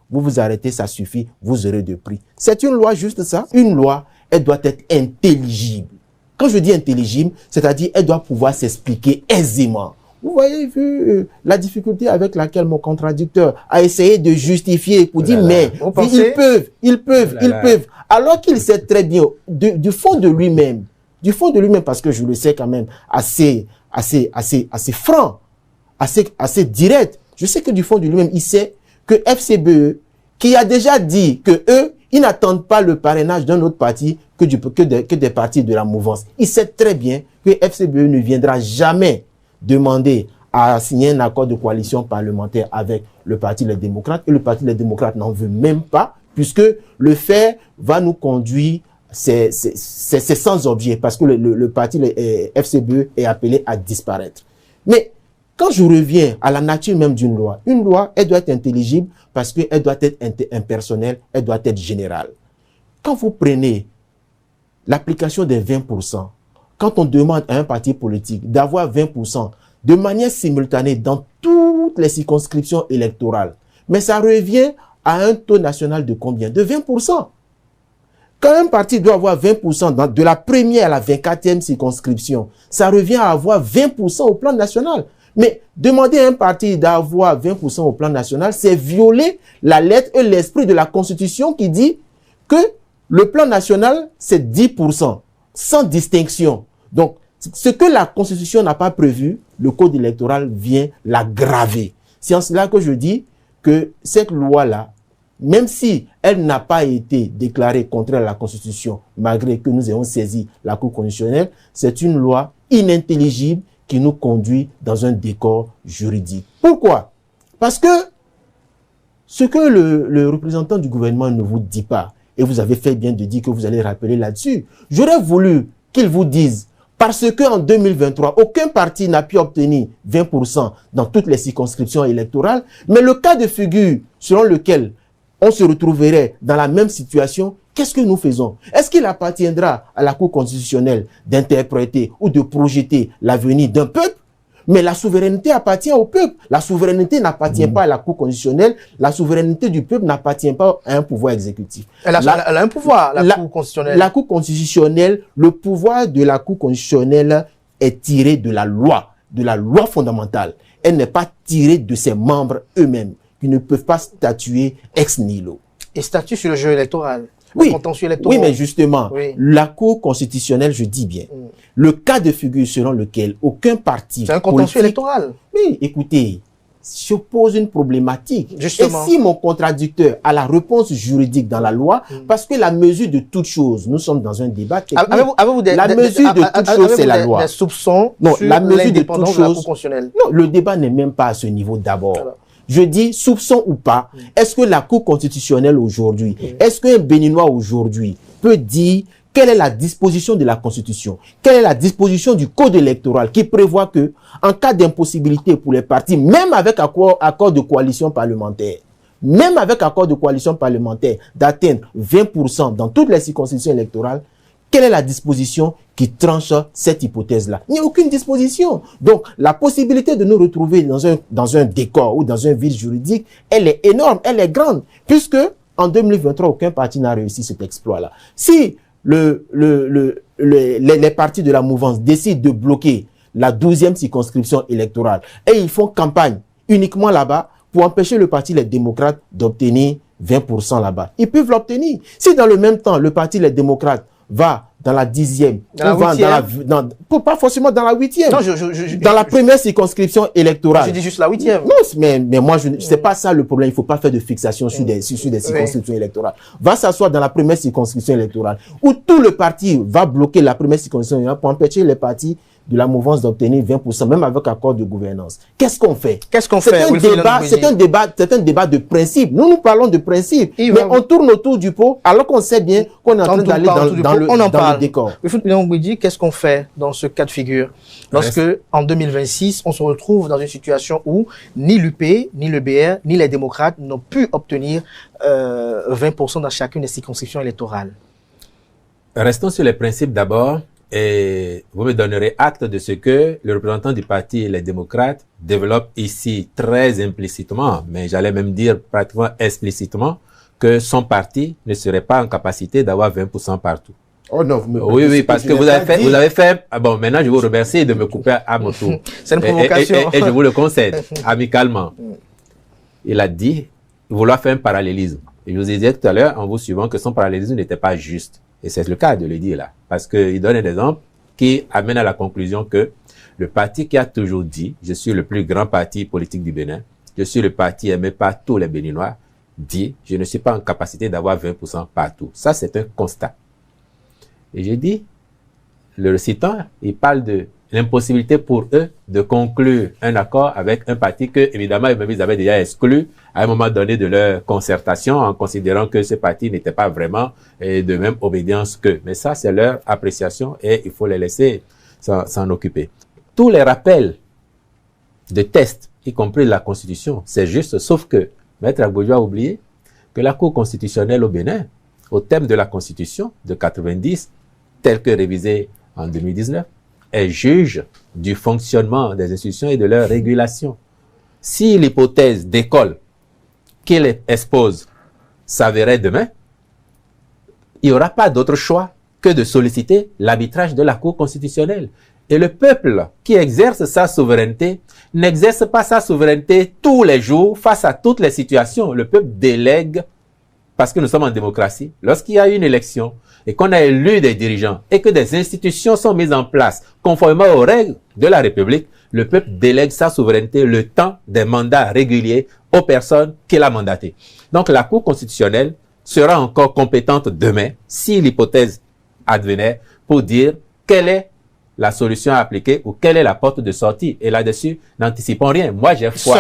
vous vous arrêtez, ça suffit, vous aurez de prix. C'est une loi juste ça. Une loi, elle doit être intelligible. Quand je dis intelligible, c'est-à-dire elle doit pouvoir s'expliquer aisément. Vous voyez la difficulté avec laquelle mon contradicteur a essayé de justifier pour dire mais ils peuvent. Alors qu'il sait très bien du fond de lui-même, parce que je le sais quand même assez franc, assez direct. Je sais que du fond de lui-même, il sait que FCBE, qui a déjà dit que eux, ils n'attendent pas le parrainage d'un autre parti que des partis de la mouvance. Il sait très bien que FCBE ne viendra jamais demander à signer un accord de coalition parlementaire avec le parti Les Démocrates. Et le parti Les Démocrates n'en veut même pas, puisque le fait va nous conduire, c'est sans objet, parce que le parti FCBE est appelé à disparaître. Mais quand je reviens à la nature même d'une loi, une loi, elle doit être intelligible parce qu'elle doit être impersonnelle, elle doit être générale. Quand vous prenez l'application des 20%, quand on demande à un parti politique d'avoir 20% de manière simultanée dans toutes les circonscriptions électorales, mais ça revient à un taux national de combien? De 20%. Quand un parti doit avoir 20% de la première à la 24e circonscription, ça revient à avoir 20% au plan national. Mais demander à un parti d'avoir 20% au plan national, c'est violer la lettre et l'esprit de la Constitution qui dit que le plan national, c'est 10%, sans distinction. Donc, ce que la Constitution n'a pas prévu, le Code électoral vient l'aggraver. C'est en cela que je dis que cette loi-là, même si elle n'a pas été déclarée contraire à la Constitution, malgré que nous ayons saisi la Cour constitutionnelle, c'est une loi inintelligible qui nous conduit dans un décor juridique. Pourquoi? Parce que ce que le représentant du gouvernement ne vous dit pas, et vous avez fait bien de dire que vous allez rappeler là-dessus, j'aurais voulu qu'il vous dise, parce qu'en 2023, aucun parti n'a pu obtenir 20% dans toutes les circonscriptions électorales, mais le cas de figure selon lequel on se retrouverait dans la même situation. Qu'est-ce que nous faisons? Est-ce qu'il appartiendra à la Cour constitutionnelle d'interpréter ou de projeter l'avenir d'un peuple? Mais la souveraineté appartient au peuple. La souveraineté n'appartient pas à la Cour constitutionnelle. La souveraineté du peuple n'appartient pas à un pouvoir exécutif. Elle a un pouvoir, la Cour constitutionnelle. La Cour constitutionnelle, le pouvoir de la Cour constitutionnelle est tiré de la loi fondamentale. Elle n'est pas tirée de ses membres eux-mêmes, qui ne peuvent pas statuer ex nihilo. Et statue sur le jeu électoral. Oui, électoral. oui, mais justement, la Cour constitutionnelle, je dis bien, le cas de figure selon lequel aucun parti c'est un contentieux électoral. Oui, écoutez, se pose une problématique. Justement. Et si mon contradicteur a la réponse juridique dans la loi, parce que la mesure de toute chose, nous sommes dans un débat technique. La mesure de toute chose, c'est la loi. Des soupçons non, sur la mesure de toute chose. Non, le débat n'est même pas à ce niveau d'abord. Alors. Je dis, soupçon ou pas, est-ce que la Cour constitutionnelle aujourd'hui, est-ce qu'un Béninois aujourd'hui peut dire quelle est la disposition de la Constitution, quelle est la disposition du Code électoral qui prévoit que, en cas d'impossibilité pour les partis, même avec accord de coalition parlementaire, d'atteindre 20% dans toutes les circonscriptions électorales, quelle est la disposition qui tranche cette hypothèse-là? Il n'y a aucune disposition. Donc, la possibilité de nous retrouver dans un décor ou dans un vide juridique, elle est énorme, elle est grande, puisque en 2023, aucun parti n'a réussi cet exploit-là. Si les partis de la mouvance décident de bloquer la 12e circonscription électorale et ils font campagne uniquement là-bas pour empêcher le parti Les Démocrates d'obtenir 20% là-bas, ils peuvent l'obtenir. Si dans le même temps, le parti Les Démocrates va dans la 10e, pas forcément dans la 8e, dans la première circonscription électorale. Je dis juste la 8e. Non, mais moi, c'est pas ça le problème. Il faut pas faire de fixation sur des circonscriptions électorales. Va s'asseoir dans la première circonscription électorale, où tout le parti va bloquer la première circonscription électorale pour empêcher les partis de la mouvance d'obtenir 20%, même avec accord de gouvernance. Qu'est-ce qu'on fait? C'est un débat de principe. Nous parlons de principe, mais on tourne autour du pot, alors qu'on sait bien qu'on est en train d'aller dans le décor. Qu'est-ce qu'on fait dans ce cas de figure? Lorsque, en 2026, on se retrouve dans une situation où ni l'UP, ni le BR, ni les démocrates n'ont pu obtenir 20% dans chacune des circonscriptions électorales. Restons sur les principes d'abord. Et vous me donnerez acte de ce que le représentant du parti Les Démocrates développe ici très implicitement, mais j'allais même dire pratiquement explicitement, que son parti ne serait pas en capacité d'avoir 20% partout. Oh non, oui, parce que vous avez fait, bon, maintenant je vous remercie de me couper à mon tour. C'est une provocation. Et je vous le concède, amicalement. Il a dit vouloir faire un parallélisme. Et je vous ai dit tout à l'heure, en vous suivant, que son parallélisme n'était pas juste. Et c'est le cas de le dire là. Parce qu'il donne un exemple qui amène à la conclusion que le parti qui a toujours dit, je suis le plus grand parti politique du Bénin, je suis le parti aimé par tous les Béninois, dit, je ne suis pas en capacité d'avoir 20% partout. Ça, c'est un constat. Et j'ai dit, le citant, il parle de l'impossibilité pour eux de conclure un accord avec un parti que, évidemment, ils avaient déjà exclu à un moment donné de leur concertation en considérant que ce parti n'était pas vraiment de même obédience qu'eux. Mais ça, c'est leur appréciation et il faut les laisser s'en occuper. Tous les rappels de tests, y compris la Constitution, c'est juste, sauf que Maître Agbojo a oublié que la Cour constitutionnelle au Bénin, au thème de la Constitution de 90, telle que révisée en 2019, est juge du fonctionnement des institutions et de leur régulation. Si l'hypothèse d'école qu'il expose s'avérait demain, il n'y aura pas d'autre choix que de solliciter l'arbitrage de la Cour constitutionnelle. Et le peuple qui exerce sa souveraineté n'exerce pas sa souveraineté tous les jours face à toutes les situations. Le peuple délègue, parce que nous sommes en démocratie, lorsqu'il y a une élection et qu'on a élu des dirigeants et que des institutions sont mises en place conformément aux règles de la République, le peuple délègue sa souveraineté le temps des mandats réguliers aux personnes qu'il a mandatées. Donc la Cour constitutionnelle sera encore compétente demain, si l'hypothèse advenait, pour dire quelle est la solution à appliquer ou quelle est la porte de sortie. Et là-dessus, n'anticipons rien. Moi, j'ai foi.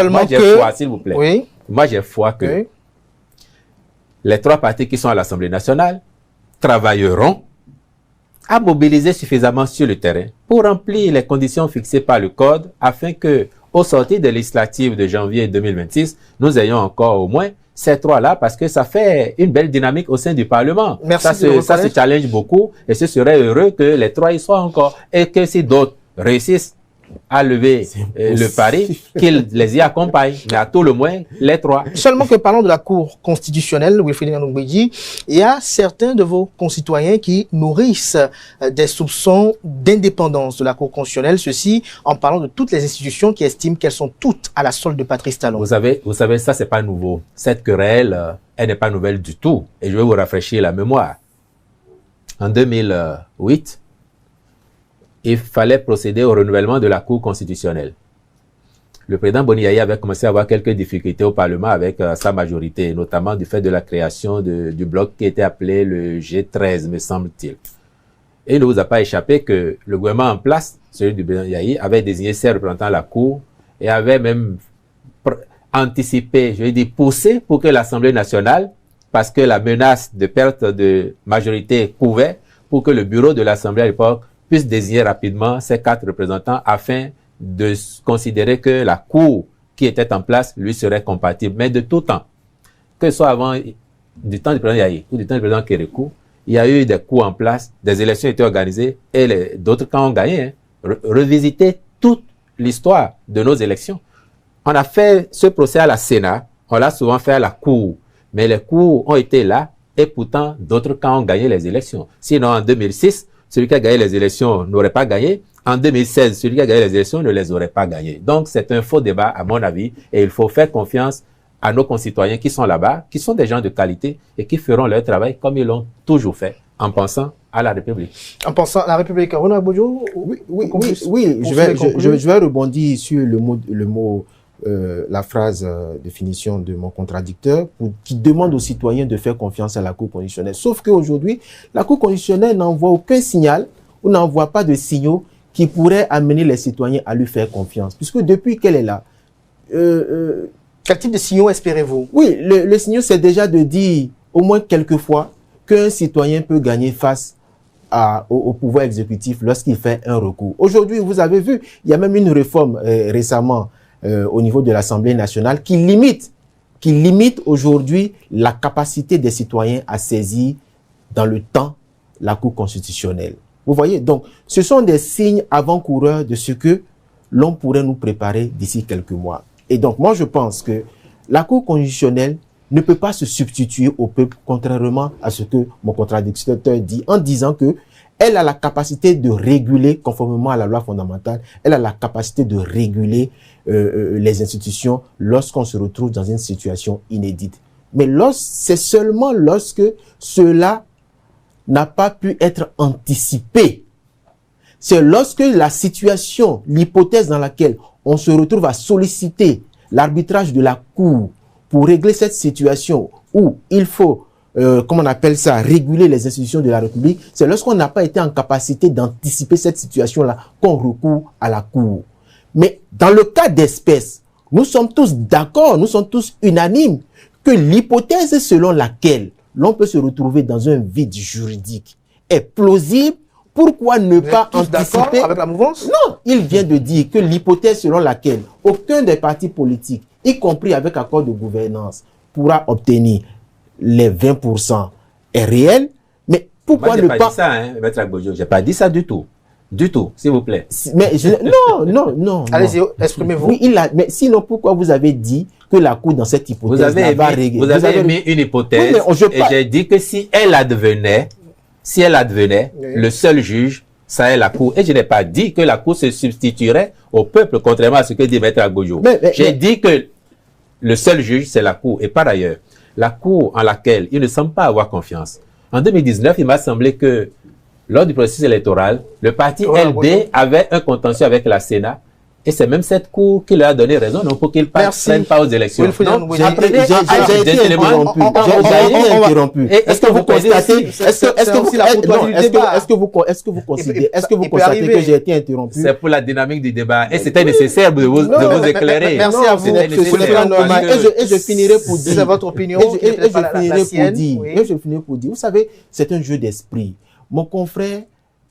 S'il vous plaît. Oui. Moi, j'ai foi que les trois partis qui sont à l'Assemblée nationale travailleront à mobiliser suffisamment sur le terrain pour remplir les conditions fixées par le Code afin que, au sortir des législatives de janvier 2026, nous ayons encore au moins ces trois-là parce que ça fait une belle dynamique au sein du Parlement. Merci Ça se challenge beaucoup et ce serait heureux que les trois y soient encore et que si d'autres réussissent à lever le pari, qu'ils les y accompagnent, mais à tout le moins, les trois. Seulement que parlant de la Cour constitutionnelle, Wilfried Nyanongbeji, il y a certains de vos concitoyens qui nourrissent des soupçons d'indépendance de la Cour constitutionnelle, ceci en parlant de toutes les institutions qui estiment qu'elles sont toutes à la solde de Patrice Talon. Vous savez, ça c'est pas nouveau. Cette querelle, elle n'est pas nouvelle du tout. Et je vais vous rafraîchir la mémoire. En 2008, il fallait procéder au renouvellement de la Cour constitutionnelle. Le président Boni Yayi avait commencé à avoir quelques difficultés au Parlement avec sa majorité, notamment du fait de la création du bloc qui était appelé le G13, me semble-t-il. Et il ne vous a pas échappé que le gouvernement en place, celui du président Yayi, avait désigné ses représentants à la Cour et avait même anticipé, je veux dire poussé pour que l'Assemblée nationale, parce que la menace de perte de majorité couvait, pour que le bureau de l'Assemblée à l'époque puisse désigner rapidement ces 4 représentants afin de considérer que la Cour qui était en place lui serait compatible. Mais de tout temps, que ce soit avant du temps du président Yayi ou du temps du président Kérékou, il y a eu des cours en place, des élections étaient organisées et d'autres camps ont gagné. Revisiter toute l'histoire de nos élections. On a fait ce procès à la Sénat, on l'a souvent fait à la Cour, mais les cours ont été là et pourtant d'autres camps ont gagné les élections. Sinon, en 2006, celui qui a gagné les élections n'aurait pas gagné. En 2016, celui qui a gagné les élections ne les aurait pas gagnées. Donc, c'est un faux débat, à mon avis, et il faut faire confiance à nos concitoyens qui sont là-bas, qui sont des gens de qualité et qui feront leur travail comme ils l'ont toujours fait, en pensant à la République. En pensant à la République, Renaud Agbojo, je vais rebondir sur la phrase de finition de mon contradicteur qui demande aux citoyens de faire confiance à la Cour constitutionnelle. Sauf qu'aujourd'hui, la Cour constitutionnelle n'envoie aucun signal ou n'envoie pas de signaux qui pourraient amener les citoyens à lui faire confiance. Puisque depuis qu'elle est là... quel type de signaux espérez-vous? Oui, le signal, c'est déjà de dire au moins quelques fois qu'un citoyen peut gagner face au pouvoir exécutif lorsqu'il fait un recours. Aujourd'hui, vous avez vu, il y a même une réforme récemment au niveau de l'Assemblée nationale qui limite aujourd'hui la capacité des citoyens à saisir dans le temps la Cour constitutionnelle. Vous voyez, donc ce sont des signes avant-coureurs de ce que l'on pourrait nous préparer d'ici quelques mois. Et donc moi je pense que la Cour constitutionnelle ne peut pas se substituer au peuple, contrairement à ce que mon contradicteur dit, en disant que elle a la capacité de réguler, conformément à la loi fondamentale, elle a la capacité de réguler les institutions lorsqu'on se retrouve dans une situation inédite. Mais c'est seulement lorsque cela n'a pas pu être anticipé. C'est lorsque la situation, l'hypothèse dans laquelle on se retrouve à solliciter l'arbitrage de la Cour pour régler cette situation où il faut, comment on appelle ça, réguler les institutions de la République, c'est lorsqu'on n'a pas été en capacité d'anticiper cette situation-là qu'on recourt à la Cour. Mais dans le cas d'espèce, nous sommes tous d'accord, nous sommes tous unanimes que l'hypothèse selon laquelle l'on peut se retrouver dans un vide juridique est plausible. Pourquoi ne pas anticiper avec la mouvance? Non, il vient de dire que l'hypothèse selon laquelle aucun des partis politiques, y compris avec accord de gouvernance, pourra obtenir les 20% est réelle. Mais pourquoi ne pas... J'ai pas dit ça, hein, Maître Agbojo. J'ai pas dit ça du tout. Du tout, s'il vous plaît. Mais non. Allez-y, exprimez-vous. Oui, mais sinon, pourquoi vous avez dit que la Cour, dans cette hypothèse, vous avez émis une hypothèse, oui, et j'ai dit que si elle advenait, oui, le seul juge, ça est la Cour. Et je n'ai pas dit que la Cour se substituerait au peuple, contrairement à ce que dit Maître Agbojo. J'ai dit que le seul juge, c'est la Cour. Et par ailleurs, la Cour en laquelle il ne semble pas avoir confiance. En 2019, il m'a semblé que lors du processus électoral, le parti LD avait un contentieux avec la Sénat. Et c'est même cette Cour qui leur a donné raison, non, pour qu'ils ne prennent pas aux élections. J'ai été interrompu. Est-ce que vous constatez, est-ce que vous constatez que j'ai été interrompu? C'est pour la dynamique du débat. Et c'était nécessaire de vous éclairer. Merci à vous. Et je finirai pour dire. C'est votre opinion. Et je finirai pour dire. Vous savez, c'est un jeu d'esprit. Mon confrère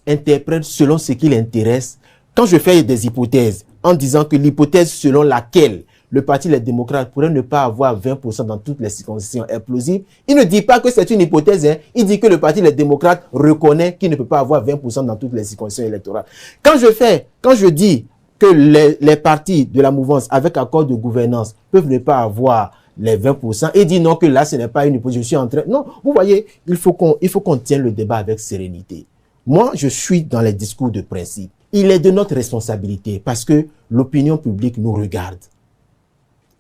interprète selon ce qui l'intéresse. Quand je fais des hypothèses, en disant que l'hypothèse selon laquelle le Parti Les Démocrates pourrait ne pas avoir 20% dans toutes les circonscriptions implosives. Il ne dit pas que c'est une hypothèse, hein. Il dit que le Parti Les Démocrates reconnaît qu'il ne peut pas avoir 20% dans toutes les circonscriptions électorales. Quand je dis que les partis de la mouvance avec accord de gouvernance peuvent ne pas avoir les 20% et dit non que là ce n'est pas une hypothèse en train. Non, vous voyez, il faut qu'on tienne le débat avec sérénité. Moi, je suis dans les discours de principe. Il est de notre responsabilité parce que l'opinion publique nous regarde.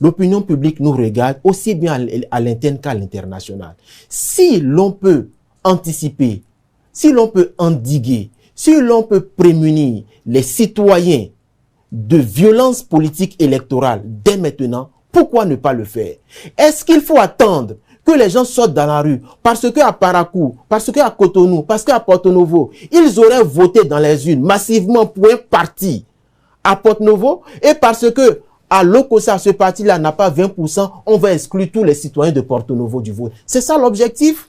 L'opinion publique nous regarde aussi bien à l'interne qu'à l'international. Si l'on peut anticiper, si l'on peut endiguer, si l'on peut prémunir les citoyens de violences politiques électorales dès maintenant, pourquoi ne pas le faire? Est-ce qu'il faut attendre que les gens sortent dans la rue parce qu'à Parakou, parce qu'à Cotonou, parce qu'à Porto Novo, ils auraient voté dans les urnes massivement pour un parti à Porto Novo et parce que à Lokossa, ce parti-là n'a pas 20%, on va exclure tous les citoyens de Porto Novo du vote. C'est ça l'objectif?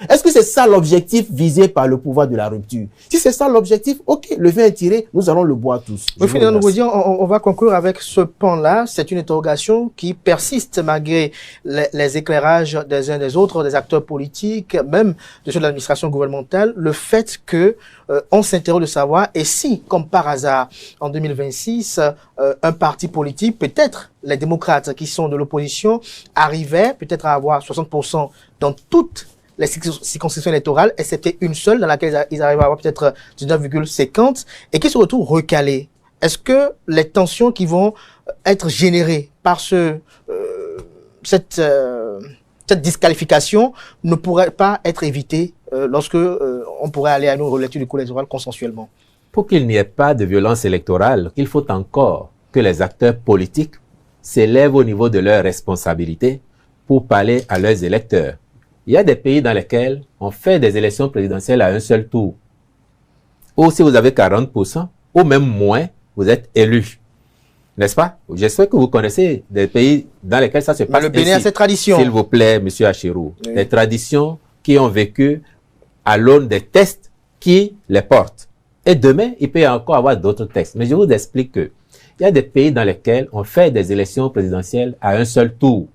Est-ce que c'est ça l'objectif visé par le pouvoir de la rupture? Si c'est ça l'objectif, ok, le vin est tiré, nous allons le boire tous. On va conclure avec ce pan-là. C'est une interrogation qui persiste malgré les éclairages des uns des autres, des acteurs politiques, même de ceux de l'administration gouvernementale. Le fait que on s'interroge de savoir, et si, comme par hasard, en 2026, un parti politique, peut-être les démocrates qui sont de l'opposition, arrivaient peut-être à avoir 60% dans toutes les circonscriptions électorales, excepté une seule dans laquelle ils arrivent à avoir peut-être 19,50 et qui se retrouvent recalés. Est-ce que les tensions qui vont être générées par cette disqualification ne pourraient pas être évitées lorsque on pourrait aller à une relecture du collège électoral consensuellement? Pour qu'il n'y ait pas de violence électorale, il faut encore que les acteurs politiques s'élèvent au niveau de leurs responsabilités pour parler à leurs électeurs. Il y a des pays dans lesquels on fait des élections présidentielles à un seul tour. Ou si vous avez 40%, ou même moins, vous êtes élu. N'est-ce pas? J'espère que vous connaissez des pays dans lesquels ça se passe. Le Bénin a ses traditions. S'il vous plaît, monsieur Achirou. Oui. Des traditions qui ont vécu à l'aune des textes qui les portent. Et demain, il peut y encore avoir d'autres textes. Mais je vous explique que il y a des pays dans lesquels on fait des élections présidentielles à un seul tour.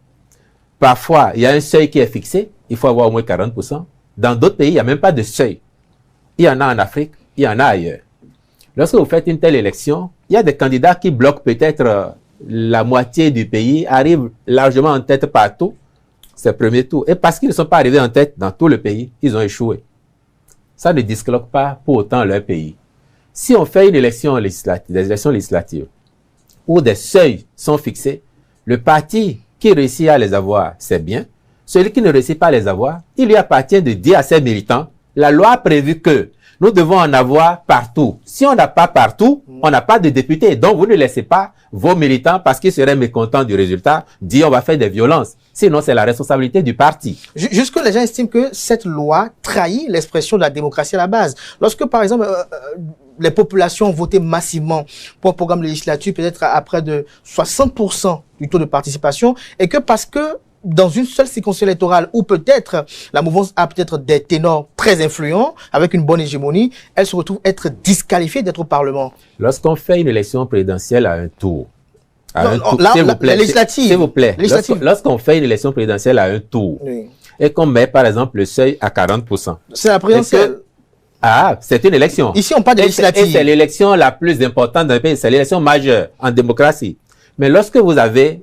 Parfois, il y a un seuil qui est fixé. Il faut avoir au moins 40%. Dans d'autres pays, il n'y a même pas de seuil. Il y en a en Afrique, il y en a ailleurs. Lorsque vous faites une telle élection, il y a des candidats qui bloquent peut-être la moitié du pays, arrivent largement en tête partout, c'est le premier tour. Et parce qu'ils ne sont pas arrivés en tête dans tout le pays, ils ont échoué. Ça ne disloque pas pour autant leur pays. Si on fait une élection législative, des élections législatives, où des seuils sont fixés, le parti qui réussit à les avoir, c'est bien. Celui qui ne réussit pas à les avoir, il lui appartient de dire à ses militants, la loi a prévu que nous devons en avoir partout. Si on n'a pas partout, on n'a pas de députés. Donc, vous ne laissez pas vos militants, parce qu'ils seraient mécontents du résultat, dire on va faire des violences. Sinon, c'est la responsabilité du parti. Jusque les gens estiment que cette loi trahit l'expression de la démocratie à la base. Lorsque, par exemple, les populations ont voté massivement pour un programme législatif, peut-être à près de 60% du taux de participation, et que parce que dans une seule circonscription électorale où peut-être la mouvance a peut-être des ténors très influents, avec une bonne hégémonie, elle se retrouve être disqualifiée d'être au Parlement. Lorsqu'on fait une élection présidentielle à un tour, s'il vous plaît, législative. S'il vous plaît, lorsqu'on fait une élection présidentielle à un tour, oui, et qu'on met par exemple le seuil à 40%. C'est la présidentielle. C'est une élection. Ici, on parle de législative. Et c'est l'élection la plus importante d'un pays, c'est l'élection majeure en démocratie. Mais lorsque vous avez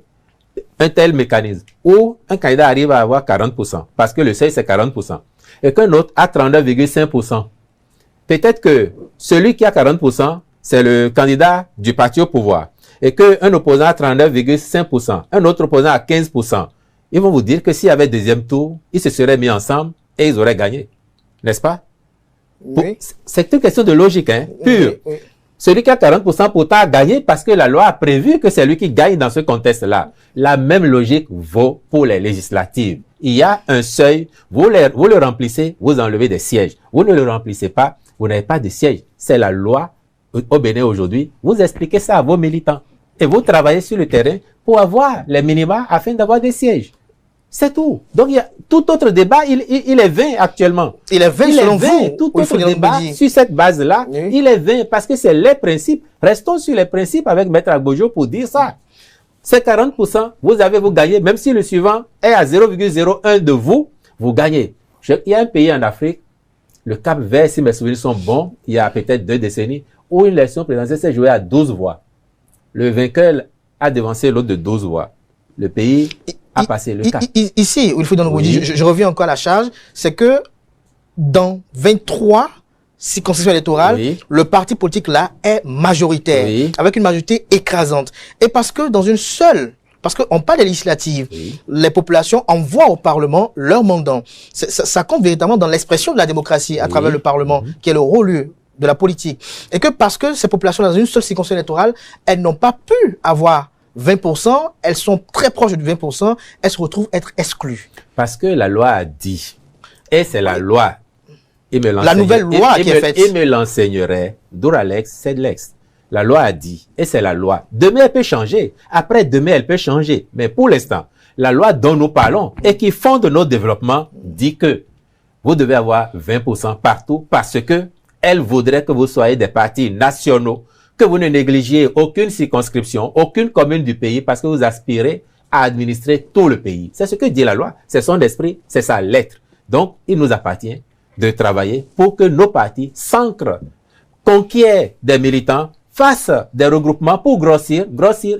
un tel mécanisme où un candidat arrive à avoir 40%, parce que le seuil c'est 40%, et qu'un autre a 39,5%, peut-être que celui qui a 40%, c'est le candidat du parti au pouvoir, et qu'un opposant a 39,5%, un autre opposant a 15%, ils vont vous dire que s'il y avait deuxième tour, ils se seraient mis ensemble et ils auraient gagné. N'est-ce pas? Oui. C'est une question de logique, hein, pure. Oui, oui. Celui qui a 40% pourtant a gagné parce que la loi a prévu que c'est lui qui gagne dans ce contexte-là. La même logique vaut pour les législatives. Il y a un seuil, vous le remplissez, vous enlevez des sièges. Vous ne le remplissez pas, vous n'avez pas de siège. C'est la loi au Bénin aujourd'hui. Vous expliquez ça à vos militants. Et vous travaillez sur le terrain pour avoir les minima afin d'avoir des sièges. C'est tout. Donc, il y a tout autre débat, il est vain actuellement. Il est vain selon vous. Tout autre débat sur cette base-là, oui, il est vain parce que c'est les principes. Restons sur les principes avec Maître Agbojo pour dire ça. C'est 40%, vous gagnez, même si le suivant est à 0,01 de vous, vous gagnez. Il y a un pays en Afrique, le Cap-Vert, si mes souvenirs sont bons, il y a peut-être 2 décennies, où une élection présidentielle s'est jouée à 12 voix. Le vainqueur a devancé l'autre de 12 voix. Le pays a passé le cap. Ici, il faut je reviens encore à la charge, c'est que dans 23 circonscriptions électorales, le parti politique là est majoritaire, avec une majorité écrasante. Et parce que dans une seule, parce qu'on parle des législatives, les populations envoient au Parlement leur mandat. Ça compte véritablement dans l'expression de la démocratie à travers le Parlement, qui est le rôle de la politique. Et que parce que ces populations dans une seule circonscription électorale, elles n'ont pas pu avoir 20%, elles sont très proches du 20%, elles se retrouvent être exclues. Parce que la loi a dit, et c'est la loi, la nouvelle loi qui est faite. Il me l'enseignerait, Duralex, c'est l'ex. La loi a dit, et c'est la loi. Demain, elle peut changer. Après, demain, elle peut changer. Mais pour l'instant, la loi dont nous parlons et qui fonde nos développements dit que vous devez avoir 20% partout parce que elle voudrait que vous soyez des partis nationaux, que vous ne négligiez aucune circonscription, aucune commune du pays parce que vous aspirez à administrer tout le pays. C'est ce que dit la loi. C'est son esprit, c'est sa lettre. Donc, il nous appartient de travailler pour que nos partis s'ancrent, conquièrent des militants, fassent des regroupements pour grossir.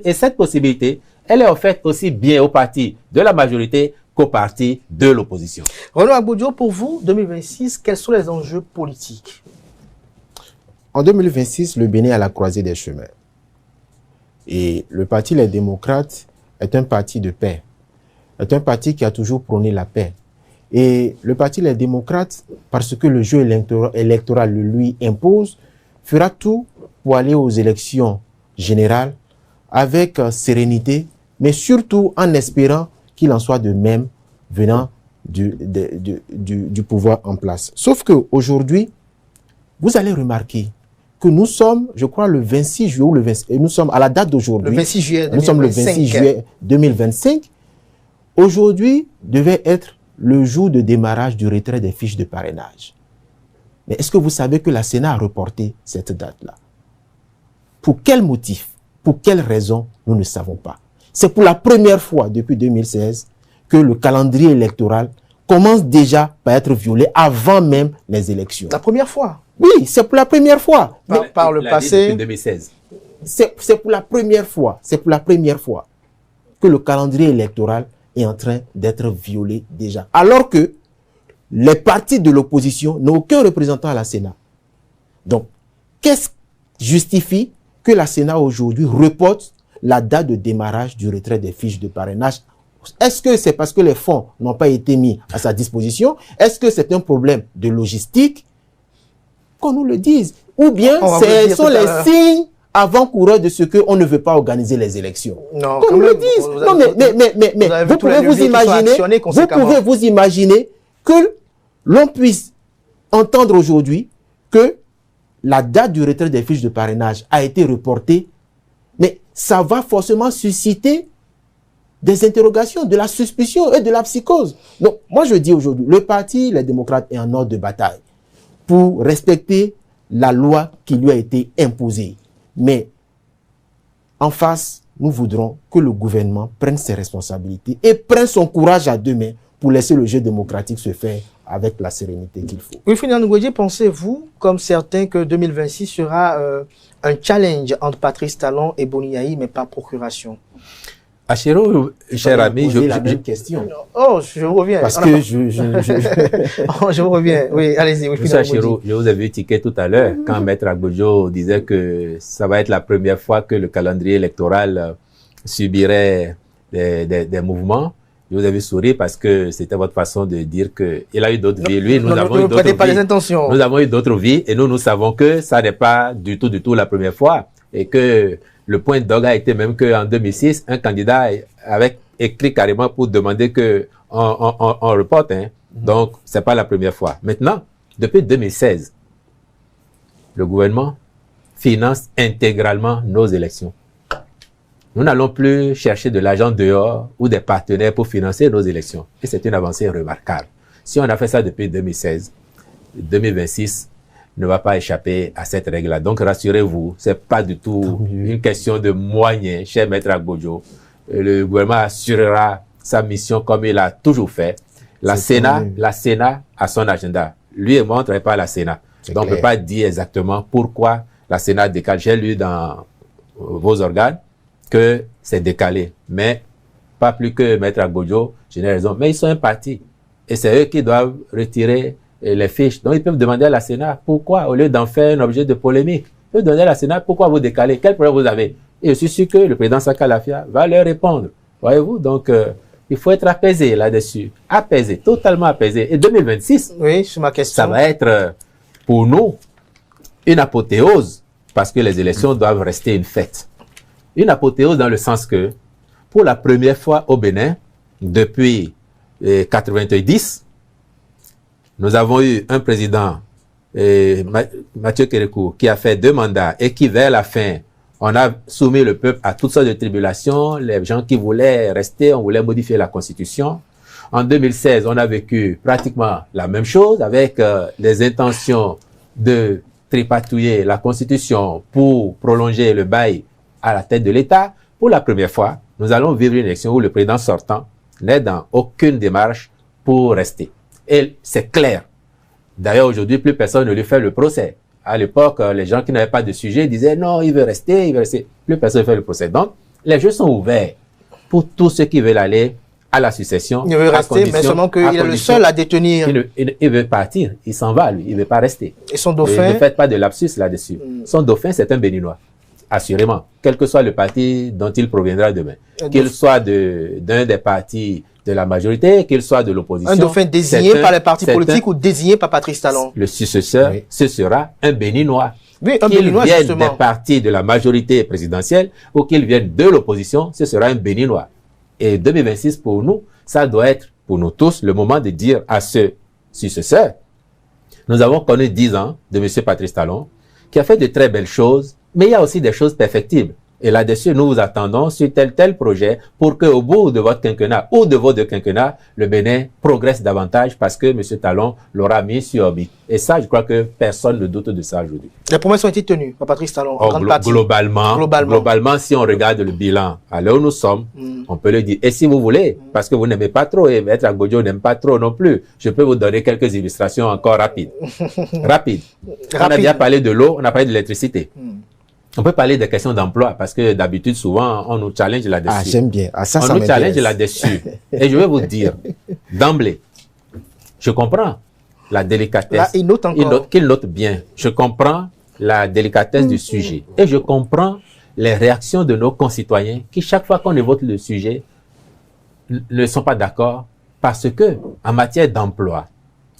Et cette possibilité, elle est offerte aussi bien aux partis de la majorité qu'aux partis de l'opposition. Renaud Agbodjo, pour vous, 2026, quels sont les enjeux politiques? En 2026, le Bénin est à la croisée des chemins. Et le Parti Les Démocrates est un parti de paix. C'est un parti qui a toujours prôné la paix. Et le Parti Les Démocrates, parce que le jeu électoral le lui impose, fera tout pour aller aux élections générales avec sérénité, mais surtout en espérant qu'il en soit de même venant du pouvoir en place. Sauf qu'aujourd'hui, vous allez remarquer que nous sommes, je crois, le 26 juillet, ou le 20, et nous sommes à la date d'aujourd'hui. Le 26 juillet 2025. Nous sommes le 26 juillet 2025. Aujourd'hui devait être le jour de démarrage du retrait des fiches de parrainage. Mais est-ce que vous savez que la Sénat a reporté cette date-là? Pour quel motif? Pour quelle raison? Nous ne savons pas. C'est pour la première fois depuis 2016 que le calendrier électoral commence déjà par être violé avant même les élections. La première fois? Oui, c'est pour la première fois. Par le passé. Depuis 2016. C'est pour la première fois. C'est pour la première fois que le calendrier électoral est en train d'être violé déjà. Alors que les partis de l'opposition n'ont aucun représentant à la Sénat. Donc, qu'est-ce qui justifie que la Sénat aujourd'hui reporte la date de démarrage du retrait des fiches de parrainage? Est-ce que c'est parce que les fonds n'ont pas été mis à sa disposition? Est-ce que c'est un problème de logistique? Qu'on nous le dise. Ou bien ce sont les signes avant-coureurs de ce qu'on ne veut pas organiser les élections. Non, qu'on nous le dise. Non, mais vous pouvez vous imaginer que l'on puisse entendre aujourd'hui que la date du retrait des fiches de parrainage a été reportée, mais ça va forcément susciter des interrogations, de la suspicion et de la psychose. Donc, moi je dis aujourd'hui, le parti, les démocrates, est en ordre de bataille pour respecter la loi qui lui a été imposée. Mais en face, nous voudrons que le gouvernement prenne ses responsabilités et prenne son courage à deux mains pour laisser le jeu démocratique se faire avec la sérénité qu'il faut. Wilfried Nanougodji, pensez-vous, comme certains, que 2026 sera un challenge entre Patrice Talon et Boni Yayi, mais par procuration? Achero, cher ami, question. Oh, je reviens. Parce que je reviens. Oui, allez-y. Monsieur Achero, je vous avais tiqué tout à l'heure quand Maître Agbodjo disait que ça va être la première fois que le calendrier électoral subirait des mouvements. Je vous avais souri parce que c'était votre façon de dire qu'il a eu d'autres vies. Lui, nous avons eu d'autres vies. Nous avons eu d'autres vies et nous savons que ça n'est pas du tout la première fois et que le point d'orgue a été même qu'en 2006, un candidat avait écrit carrément pour demander que on reporte. Hein. Donc, c'est pas la première fois. Maintenant, depuis 2016, le gouvernement finance intégralement nos élections. Nous n'allons plus chercher de l'argent dehors ou des partenaires pour financer nos élections. Et c'est une avancée remarquable. Si on a fait ça depuis 2016, 2026 ne va pas échapper à cette règle-là. Donc, rassurez-vous, c'est pas du tout une question de moyens, cher Maître Agbodjo. le gouvernement assurera sa mission comme il a toujours fait. La Sénat a son agenda. Lui et moi, on ne travaille pas à la Sénat. Donc, on ne peut pas dire exactement pourquoi la Sénat décale. J'ai lu dans vos organes que c'est décalé. Mais pas plus que Maître Agbodjo, je n'ai raison. Mais ils sont un parti. Et c'est eux qui doivent retirer les fiches. Donc, ils peuvent demander à la Sénat pourquoi, au lieu d'en faire un objet de polémique. Ils peuvent demander à la Sénat pourquoi vous décalez. Quel problème vous avez? Et je suis sûr que le président Saka Lafia va leur répondre. Voyez-vous? Donc, il faut être apaisé là-dessus. Apaisé, totalement apaisé. Et 2026, oui, c'est ma question. Ça va être pour nous une apothéose parce que les élections doivent rester une fête. Une apothéose dans le sens que pour la première fois au Bénin, depuis 90, nous avons eu un président, Mathieu Kérékou, qui a fait 2 mandats et qui, vers la fin, on a soumis le peuple à toutes sortes de tribulations. Les gens qui voulaient rester, on voulait modifier la Constitution. En 2016, on a vécu pratiquement la même chose avec les intentions de tripatouiller la Constitution pour prolonger le bail à la tête de l'État. Pour la première fois, nous allons vivre une élection où le président sortant n'est dans aucune démarche pour rester. Et c'est clair. D'ailleurs, aujourd'hui, plus personne ne lui fait le procès. À l'époque, les gens qui n'avaient pas de sujet disaient non, il veut rester, il veut rester. Plus personne ne fait le procès. Donc, les jeux sont ouverts pour tous ceux qui veulent aller à la succession. Il veut rester, mais seulement qu'il est le seul à détenir. Il veut partir, il s'en va, lui, il ne veut pas rester. Et son dauphin? Et ne faites pas de lapsus là-dessus. Son dauphin, c'est un Béninois, assurément, quel que soit le parti dont il proviendra demain. Qu'il soit d'un des partis de la majorité, qu'il soit de l'opposition. Un dauphin désigné par les partis politiques ou désigné par Patrice Talon. Le successeur, ce sera un Béninois. Oui, un Béninois, qu'il vienne justement des partis de la majorité présidentielle ou qu'il vienne de l'opposition, ce sera un Béninois. Et 2026, pour nous, ça doit être, pour nous tous, le moment de dire à ce successeur, nous avons connu 10 ans de M. Patrice Talon, qui a fait de très belles choses, mais il y a aussi des choses perfectibles. Et là-dessus, nous vous attendons sur tel projet pour qu'au bout de votre quinquennat ou de vos 2 quinquennats, le Bénin progresse davantage parce que M. Talon l'aura mis sur orbite. Et ça, je crois que personne ne doute de ça aujourd'hui. Les promesses ont été tenues par Patrice Talon en grande partie. Globalement, si on regarde le bilan, à l'heure où nous sommes, on peut le dire. Et si vous voulez, parce que vous n'aimez pas trop, et Maître Agbodjo n'aime pas trop non plus, je peux vous donner quelques illustrations encore rapides. Rapides. On a bien parlé de l'eau, on a parlé de l'électricité. On peut parler des questions d'emploi parce que d'habitude, souvent, on nous challenge là-dessus. Ah, j'aime bien. Ah, ça, on nous challenge là-dessus. Et je vais vous dire, d'emblée, je comprends la délicatesse. Là, il note encore. Qu'il note bien. Je comprends la délicatesse du sujet. Et je comprends les réactions de nos concitoyens qui, chaque fois qu'on évoque le sujet, ne sont pas d'accord parce que, en matière d'emploi,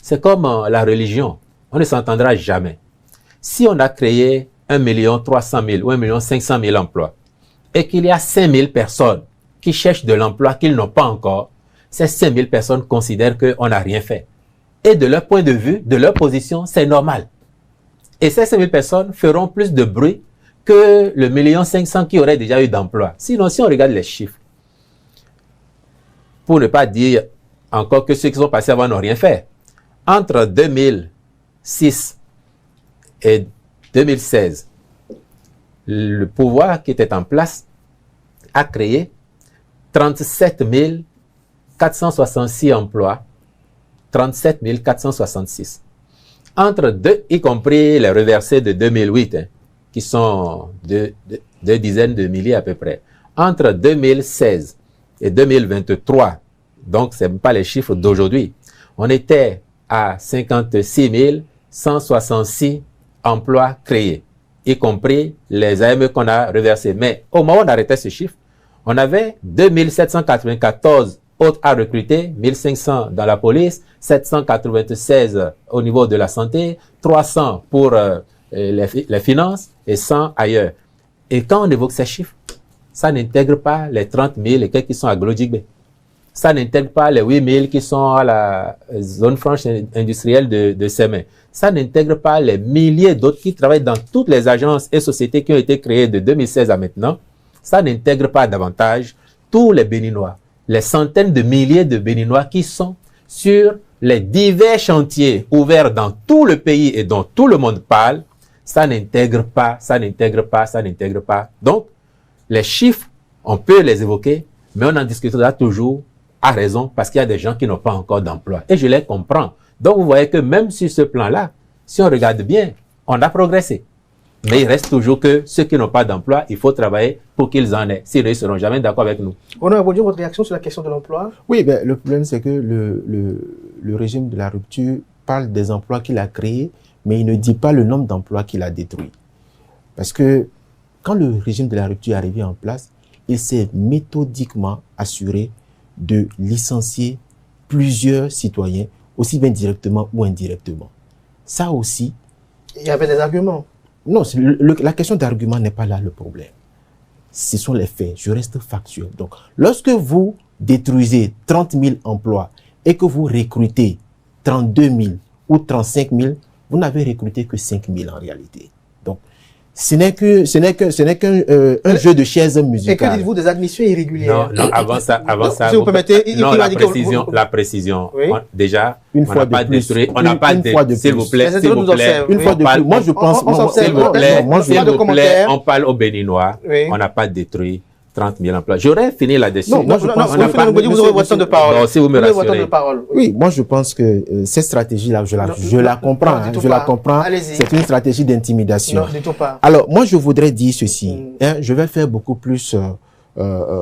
c'est comme la religion. On ne s'entendra jamais. Si on a créé 1 300 000 ou 1 500 000 emplois et qu'il y a 5 000 personnes qui cherchent de l'emploi qu'ils n'ont pas encore, ces 5 000 personnes considèrent qu'on n'a rien fait. Et de leur point de vue, de leur position, c'est normal. Et ces 5 000 personnes feront plus de bruit que le 1 500 000 qui aurait déjà eu d'emploi. Sinon, si on regarde les chiffres, pour ne pas dire encore que ceux qui sont passés avant n'ont rien fait, entre 2006 et 2016, le pouvoir qui était en place a créé 37 466 emplois, 37 466. Entre deux, y compris les reversés de 2008, qui sont deux dizaines de milliers à peu près. Entre 2016 et 2023, donc ce n'est pas les chiffres d'aujourd'hui, on était à 56 166 emplois créés, y compris les AME qu'on a reversés. Mais au moment où on arrêtait ce chiffre, on avait 2794 autres à recruter, 1500 dans la police, 796 au niveau de la santé, 300 pour les finances et 100 ailleurs. Et quand on évoque ces chiffres, ça n'intègre pas les 30 000 et quelques qui sont à Glodjigbe. Ça n'intègre pas les 8 000 qui sont à la zone franche industrielle de Sémin. Ça n'intègre pas les milliers d'autres qui travaillent dans toutes les agences et sociétés qui ont été créées de 2016 à maintenant. Ça n'intègre pas davantage tous les Béninois, les centaines de milliers de Béninois qui sont sur les divers chantiers ouverts dans tout le pays et dont tout le monde parle. Ça n'intègre pas, ça n'intègre pas, ça n'intègre pas. Donc, les chiffres, on peut les évoquer, Mais on en discutera toujours à raison parce qu'il y a des gens qui n'ont pas encore d'emploi. Et je les comprends. Donc, vous voyez que même sur ce plan-là, si on regarde bien, on a progressé. Mais il reste toujours que ceux qui n'ont pas d'emploi, il faut travailler pour qu'ils en aient. Sinon, ils ne seront jamais d'accord avec nous. Honorable, votre réaction sur la question de l'emploi? Oui, ben, le problème, c'est que le régime de la rupture parle des emplois qu'il a créés, mais il ne dit pas le nombre d'emplois qu'il a détruits. Parce que quand le régime de la rupture est arrivé en place, il s'est méthodiquement assuré de licencier plusieurs citoyens, aussi bien directement ou indirectement. Ça aussi... Il y avait des arguments. Non, la question d'argument n'est pas là le problème. Ce sont les faits. Je reste factuel. Donc, lorsque vous détruisez 30 000 emplois et que vous recrutez 32 000 ou 35 000, vous n'avez recruté que 5 000 en réalité. Donc, ce n'est qu'un jeu de chaises musicales. Et que dites-vous des admissions irrégulières? Non, avant ça, si vous permettez, la précision. Oui. Déjà, une fois on n'a pas détruit, on n'a pas détruit, s'il vous plaît, une fois de plus. Moi, je pense, s'il vous plaît, on parle aux Béninois, on n'a pas détruit 30 000 emplois. J'aurais fini la décision. Non, vous aurez votre temps de parole. Bon, si vous me rassurez. Oui, moi je pense que cette stratégie-là, je la comprends. Je la comprends. C'est une stratégie d'intimidation. Non, du tout pas. Alors, moi je voudrais dire ceci. Je vais faire beaucoup plus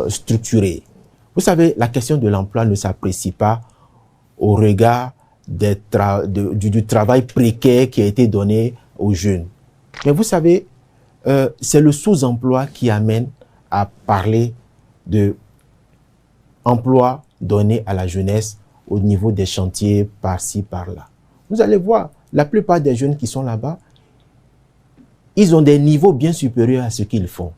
structuré. Vous savez, la question de l'emploi ne s'apprécie pas au regard du travail précaire qui a été donné aux jeunes. Mais vous savez, c'est le sous-emploi qui amène à parler de emploi donné à la jeunesse au niveau des chantiers par-ci, par-là. Vous allez voir, la plupart des jeunes qui sont là-bas, ils ont des niveaux bien supérieurs à ce qu'ils font.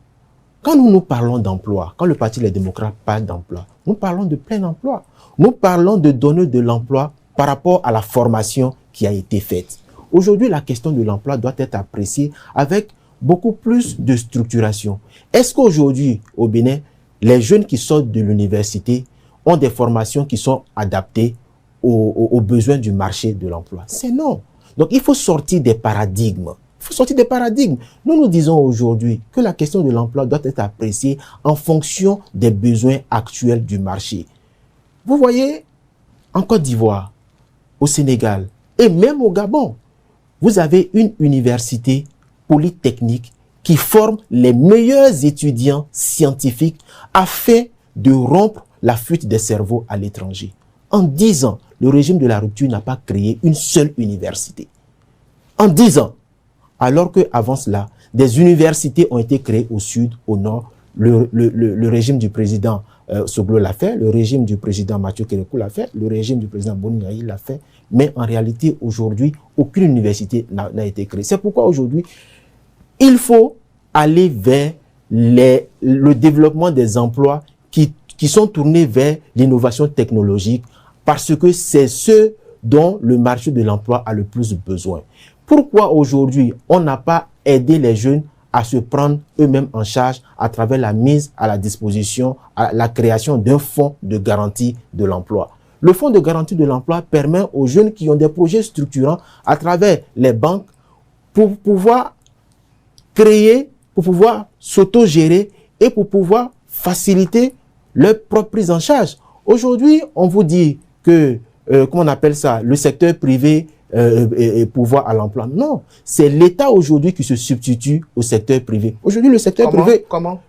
Quand nous parlons d'emploi, quand le Parti Les Démocrates parle d'emploi, nous parlons de plein emploi. Nous parlons de donner de l'emploi par rapport à la formation qui a été faite. Aujourd'hui, la question de l'emploi doit être appréciée avec beaucoup plus de structuration. Est-ce qu'aujourd'hui, au Bénin, les jeunes qui sortent de l'université ont des formations qui sont adaptées aux besoins du marché de l'emploi? C'est non. Donc, il faut sortir des paradigmes. Il faut sortir des paradigmes. Nous disons aujourd'hui que la question de l'emploi doit être appréciée en fonction des besoins actuels du marché. Vous voyez, en Côte d'Ivoire, au Sénégal et même au Gabon, vous avez une université polytechnique qui forme les meilleurs étudiants scientifiques afin de rompre la fuite des cerveaux à l'étranger. En 10 ans, le régime de la rupture n'a pas créé une seule université. En 10 ans. Alors qu'avant cela, des universités ont été créées au sud, au nord. Le régime du président Soglo l'a fait, le régime du président Mathieu Kérékou l'a fait, le régime du président Boni l'a fait. Mais en réalité, aujourd'hui, aucune université n'a été créée. C'est pourquoi aujourd'hui, il faut aller vers le développement des emplois qui sont tournés vers l'innovation technologique parce que c'est ce dont le marché de l'emploi a le plus besoin. Pourquoi aujourd'hui, on n'a pas aidé les jeunes à se prendre eux-mêmes en charge à travers la mise à la disposition, à la création d'un fonds de garantie de l'emploi? Le fonds de garantie de l'emploi permet aux jeunes qui ont des projets structurants à travers les banques pour pouvoir créer, pour pouvoir s'auto-gérer et pour pouvoir faciliter leur propre prise en charge. Aujourd'hui, on vous dit que, comment on appelle ça, le secteur privé et pouvoir à l'emploi. Non, c'est l'État aujourd'hui qui se substitue au secteur privé. Aujourd'hui, le secteur privé... Comment?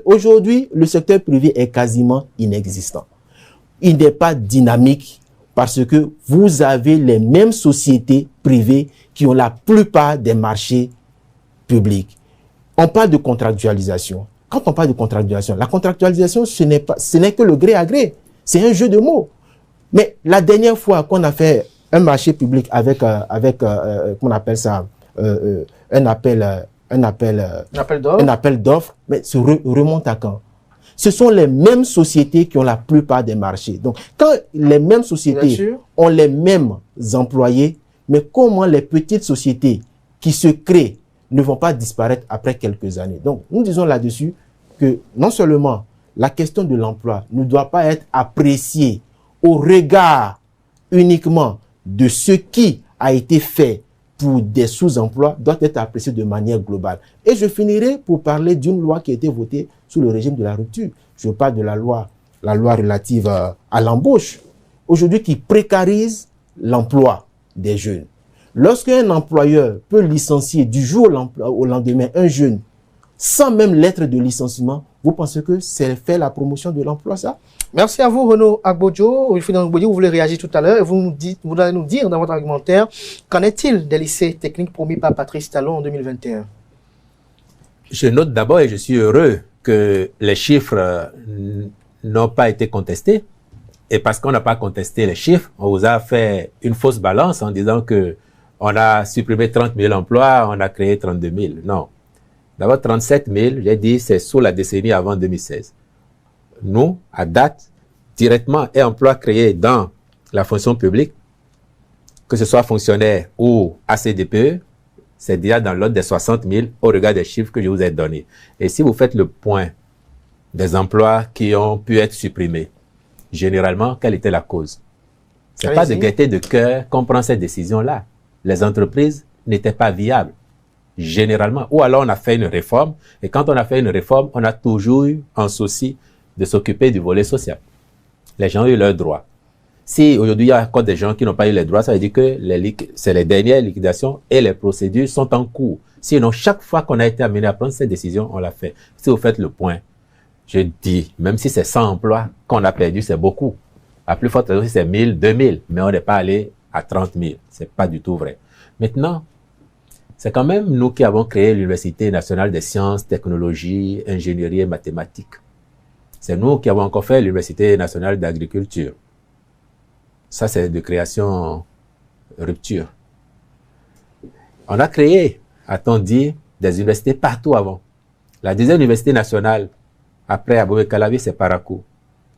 Aujourd'hui, le secteur privé est quasiment inexistant. Il n'est pas dynamique parce que vous avez les mêmes sociétés privées qui ont la plupart des marchés publics. On parle de contractualisation. Quand on parle de contractualisation, la contractualisation, ce n'est que le gré à gré. C'est un jeu de mots. Mais la dernière fois qu'on a fait un marché public avec comment on appelle ça, un appel d'offres, mais se remonte à quand? Ce sont les mêmes sociétés qui ont la plupart des marchés. Donc, quand les mêmes sociétés ont les mêmes employés, mais comment les petites sociétés qui se créent ne vont pas disparaître après quelques années? Donc, nous disons là-dessus que non seulement la question de l'emploi ne doit pas être appréciée au regard uniquement de ce qui a été fait pour des sous-emplois doit être apprécié de manière globale. Et je finirai pour parler d'une loi qui a été votée sous le régime de la rupture. Je parle de la loi relative à l'embauche, aujourd'hui qui précarise l'emploi des jeunes. Lorsqu'un employeur peut licencier du jour au lendemain un jeune sans même lettre de licenciement, vous pensez que c'est fait la promotion de l'emploi, ça? Merci à vous, Renaud Agbodjo. Vous voulez réagir tout à l'heure et vous allez nous dire dans votre argumentaire, qu'en est-il des lycées techniques promis par Patrice Talon en 2021? Je note d'abord, et je suis heureux, que les chiffres n'ont pas été contestés. Et parce qu'on n'a pas contesté les chiffres, on vous a fait une fausse balance en disant que on a supprimé 30 000 emplois, on a créé 32 000. Non. D'abord, 37 000, j'ai dit, c'est sous la décennie avant 2016. Nous, à date, directement, et emplois créés dans la fonction publique, que ce soit fonctionnaire ou ACDPE, c'est déjà dans l'ordre des 60 000 au regard des chiffres que je vous ai donnés. Et si vous faites le point des emplois qui ont pu être supprimés, généralement, quelle était la cause? C'est pas de gaieté de cœur qu'on prend cette décision-là. Les entreprises n'étaient pas viables, généralement. Ou alors on a fait une réforme, et quand on a fait une réforme, on a toujours eu en souci de s'occuper du volet social. Les gens ont eu leurs droits. Si aujourd'hui il y a encore des gens qui n'ont pas eu les droits, ça veut dire que c'est les dernières liquidations et les procédures sont en cours. Sinon, chaque fois qu'on a été amené à prendre cette décision, on l'a fait. Si vous faites le point, je dis, même si c'est 100 emplois qu'on a perdu, c'est beaucoup. À plus forte raison, si c'est 1000, 2000, mais on n'est pas allé à 30 000. C'est pas du tout vrai. Maintenant, c'est quand même nous qui avons créé l'Université nationale des sciences, technologies, ingénierie et mathématiques. C'est nous qui avons encore fait l'Université nationale d'agriculture. Ça, c'est de création rupture. On a créé, a-t-on dit, des universités partout avant. La deuxième université nationale, après Aboubé Calavi, c'est Parakou.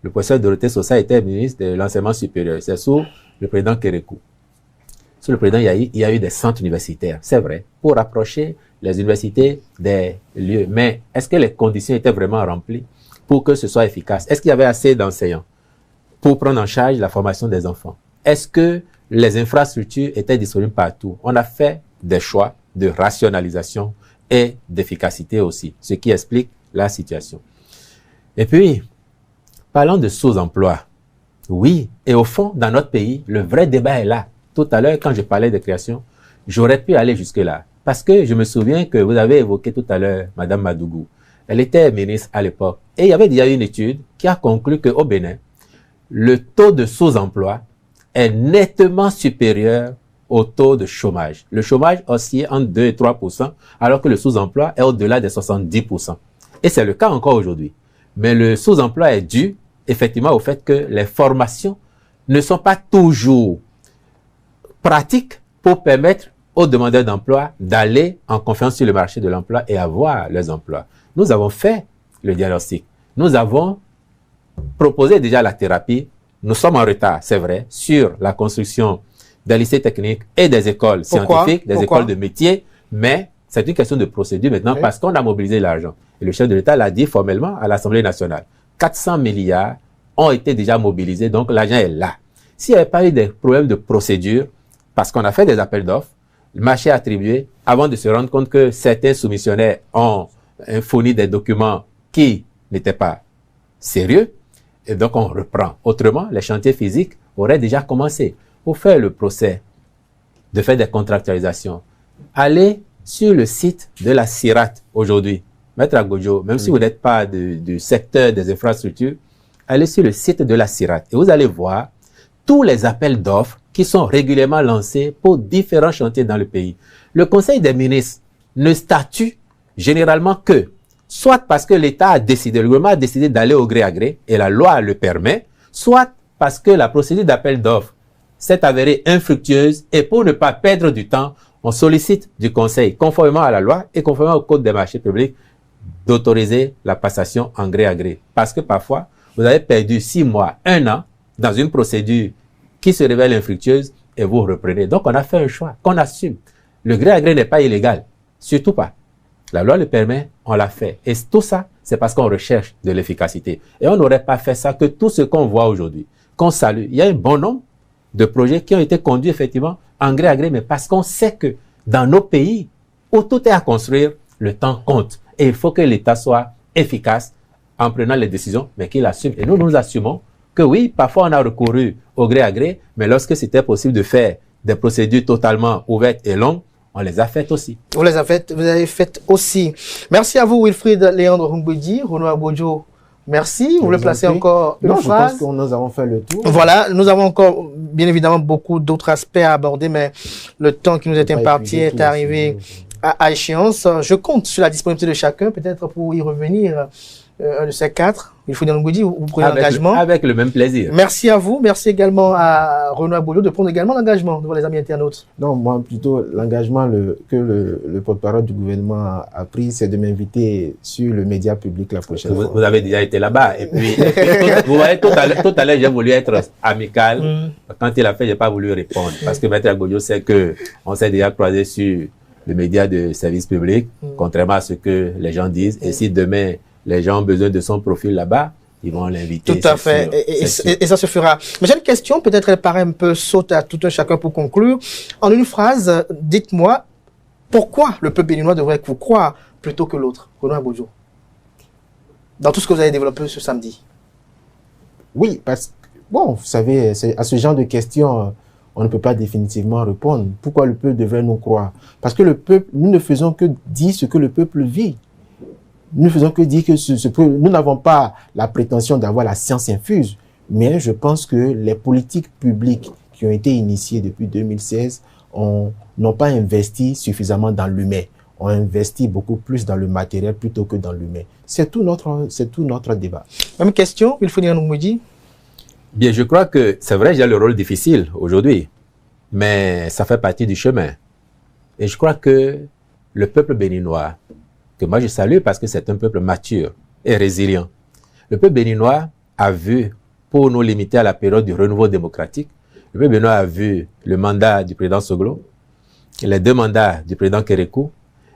Le professeur Dorothée Sosa était ministre de l'enseignement supérieur. C'est sous le président Kérékou. Sous le président, il y a eu des centres universitaires, c'est vrai, pour rapprocher les universités des lieux. Mais est-ce que les conditions étaient vraiment remplies pour que ce soit efficace? Est-ce qu'il y avait assez d'enseignants pour prendre en charge la formation des enfants? Est-ce que les infrastructures étaient disponibles partout? On a fait des choix de rationalisation et d'efficacité aussi, ce qui explique la situation. Et puis, parlons de sous-emploi. Oui, et au fond, dans notre pays, le vrai débat est là. Tout à l'heure, quand je parlais de création, j'aurais pu aller jusque-là. Parce que je me souviens que vous avez évoqué tout à l'heure Madame Madougou. Elle était ministre à l'époque. Et il y avait déjà une étude qui a conclu qu'au Bénin, le taux de sous-emploi est nettement supérieur au taux de chômage. Le chômage oscille entre 2 et 3%, alors que le sous-emploi est au-delà des 70%. Et c'est le cas encore aujourd'hui. Mais le sous-emploi est dû, effectivement, au fait que les formations ne sont pas toujours pratiques pour permettre aux demandeurs d'emploi d'aller en confiance sur le marché de l'emploi et avoir leurs emplois. Nous avons fait le diagnostic. Nous avons proposé déjà la thérapie. Nous sommes en retard, c'est vrai, sur la construction des lycées techniques et des écoles scientifiques, des écoles de métiers, mais c'est une question de procédure maintenant parce qu'on a mobilisé l'argent. Et le chef de l'État l'a dit formellement à l'Assemblée nationale. 400 milliards ont été déjà mobilisés, donc l'argent est là. S'il n'y avait pas eu des problèmes de procédure, parce qu'on a fait des appels d'offres, le marché attribué, avant de se rendre compte que certains soumissionnaires ont fourni des documents qui n'étaient pas sérieux, et donc on reprend. Autrement, les chantiers physiques auraient déjà commencé. Pour faire le procès, de faire des contractualisations, allez sur le site de la CIRAT aujourd'hui. Maître Agbodjo, même si vous n'êtes pas du secteur des infrastructures, allez sur le site de la CIRAT et vous allez voir tous les appels d'offres qui sont régulièrement lancés pour différents chantiers dans le pays. Le Conseil des ministres ne statue généralement que, soit parce que l'État a décidé, le gouvernement a décidé d'aller au gré à gré, et la loi le permet, soit parce que la procédure d'appel d'offres s'est avérée infructueuse, et pour ne pas perdre du temps, on sollicite du Conseil, conformément à la loi et conformément au Code des marchés publics, d'autoriser la passation en gré à gré. Parce que parfois, vous avez perdu 6 mois, 1 an, dans une procédure qui se révèle infructueuse et vous reprenez. Donc, on a fait un choix qu'on assume. Le gré à gré n'est pas illégal. Surtout pas. La loi le permet, on l'a fait. Et tout ça, c'est parce qu'on recherche de l'efficacité. Et on n'aurait pas fait ça que tout ce qu'on voit aujourd'hui, qu'on salue. Il y a un bon nombre de projets qui ont été conduits effectivement en gré à gré, mais parce qu'on sait que dans nos pays où tout est à construire, le temps compte. Et il faut que l'État soit efficace en prenant les décisions, mais qu'il assume. Et nous assumons que oui, parfois on a recouru au gré à gré, mais lorsque c'était possible de faire des procédures totalement ouvertes et longues, on les a faites aussi. Vous avez faites aussi. Merci à vous, Wilfried Léandre Humbedi, Renaud Agbojo. Merci. Vous voulez placer encore une phrase? Je pense que nous avons fait le tour. Voilà, nous avons encore, bien évidemment, beaucoup d'autres aspects à aborder, mais le temps qui nous est imparti est arrivé à échéance. Je compte sur la disponibilité de chacun, peut-être pour y revenir. Un de ces quatre, il faut dire vous prenez l'engagement. Avec le même plaisir. Merci à vous. Merci également à Renaud Agbojo de prendre également l'engagement devant les amis internautes. Non, moi, plutôt, l'engagement que le porte-parole du gouvernement a pris, c'est de m'inviter sur le média public la prochaine fois. Vous avez déjà été là-bas. Et puis, vous voyez, tout à l'heure, j'ai voulu être amical. Quand il a fait, j'ai pas voulu répondre. Parce que Maître Agbojo sait que on s'est déjà croisé sur le média de service public, contrairement à ce que les gens disent. Et si demain, les gens ont besoin de son profil là-bas, ils vont l'inviter. Tout à fait. Et ça se fera. Mais j'ai une question, peut-être elle paraît un peu saute à tout un chacun pour conclure. En une phrase, dites-moi, pourquoi le peuple béninois devrait vous croire plutôt que l'autre, Renaud Agbojo, dans tout ce que vous avez développé ce samedi? Oui, parce que, bon, vous savez, à ce genre de questions, on ne peut pas définitivement répondre. Pourquoi le peuple devrait nous croire? Parce que le peuple, nous ne faisons que dire ce que le peuple vit. Nous ne faisons que dire que nous n'avons pas la prétention d'avoir la science infuse, mais je pense que les politiques publiques qui ont été initiées depuis 2016 n'ont pas investi suffisamment dans l'humain. On investi beaucoup plus dans le matériel plutôt que dans l'humain. C'est tout notre débat. Même question, Wilfried Humbedi. Bien, je crois que c'est vrai, j'ai le rôle difficile aujourd'hui, mais ça fait partie du chemin. Et je crois que le peuple béninois, que moi je salue parce que c'est un peuple mature et résilient. Le peuple béninois a vu, pour nous limiter à la période du renouveau démocratique, le peuple béninois a vu le mandat du président Soglo, les 2 mandats du président Kérékou,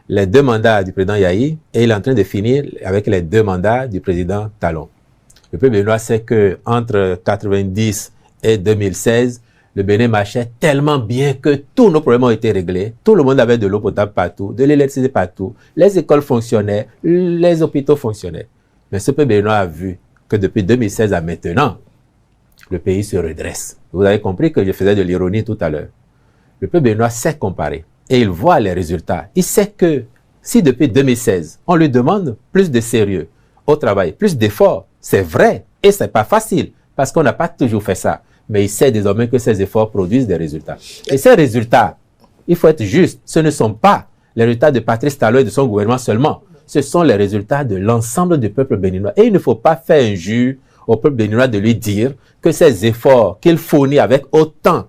les 2 mandats du président Yahi, et il est en train de finir avec les 2 mandats du président Talon. Le peuple béninois sait que entre 90 et 2016, le Bénin marchait tellement bien que tous nos problèmes ont été réglés. Tout le monde avait de l'eau potable partout, de l'électricité partout. Les écoles fonctionnaient, les hôpitaux fonctionnaient. Mais ce peuple béninois a vu que depuis 2016 à maintenant, le pays se redresse. Vous avez compris que je faisais de l'ironie tout à l'heure. Le peuple béninois sait comparer et il voit les résultats. Il sait que si depuis 2016, on lui demande plus de sérieux au travail, plus d'efforts, c'est vrai et c'est pas facile parce qu'on n'a pas toujours fait ça. Mais il sait désormais que ces efforts produisent des résultats. Et ces résultats, il faut être juste, ce ne sont pas les résultats de Patrice Talon et de son gouvernement seulement. Ce sont les résultats de l'ensemble du peuple béninois. Et il ne faut pas faire injure au peuple béninois de lui dire que ces efforts qu'il fournit avec autant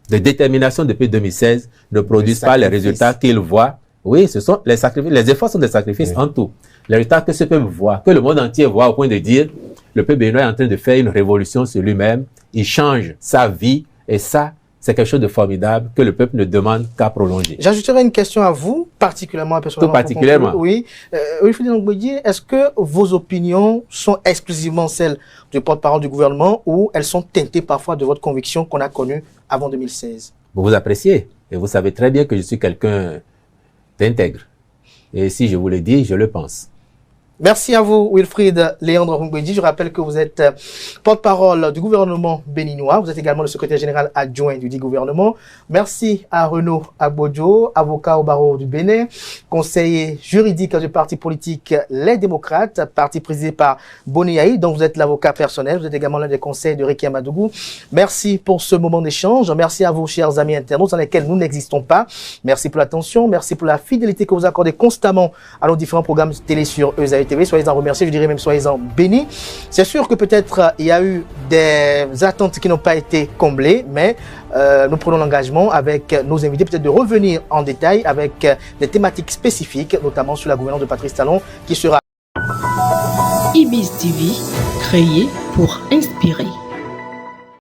de détermination depuis 2016 ne produisent pas les résultats qu'il voit. Oui, ce sont les sacrifices. Les efforts sont des sacrifices en tout. Les résultats que ce peuple voit, que le monde entier voit au point de dire, le peuple béninois est en train de faire une révolution sur lui-même. Il change sa vie et ça, c'est quelque chose de formidable que le peuple ne demande qu'à prolonger. J'ajouterai une question à vous, particulièrement. Tout particulièrement. Oui. Wilfried Humbedi, est-ce que vos opinions sont exclusivement celles du porte-parole du gouvernement ou elles sont teintées parfois de votre conviction qu'on a connue avant 2016? Vous vous appréciez et vous savez très bien que je suis quelqu'un d'intègre. Et si je vous le dis, je le pense. Merci à vous, Wilfried Léandre Humbedi. Je rappelle que vous êtes porte-parole du gouvernement béninois. Vous êtes également le secrétaire général adjoint du dit gouvernement. Merci à Renaud Agbojo, avocat au barreau du Bénin, conseiller juridique du parti politique Les Démocrates, parti présidé par Boni Yahi, dont vous êtes l'avocat personnel. Vous êtes également l'un des conseils de Réki Amadougou. Merci pour ce moment d'échange. Merci à vous, chers amis internautes, dans lesquels nous n'existons pas. Merci pour l'attention. Merci pour la fidélité que vous accordez constamment à nos différents programmes télé sur ESAE TV. Soyez-en remerciés, je dirais même soyez-en bénis. C'est sûr que peut-être il y a eu des attentes qui n'ont pas été comblées, mais nous prenons l'engagement avec nos invités peut-être de revenir en détail avec des thématiques spécifiques, notamment sur la gouvernance de Patrice Talon, qui sera... Ibis TV, créé pour inspirer.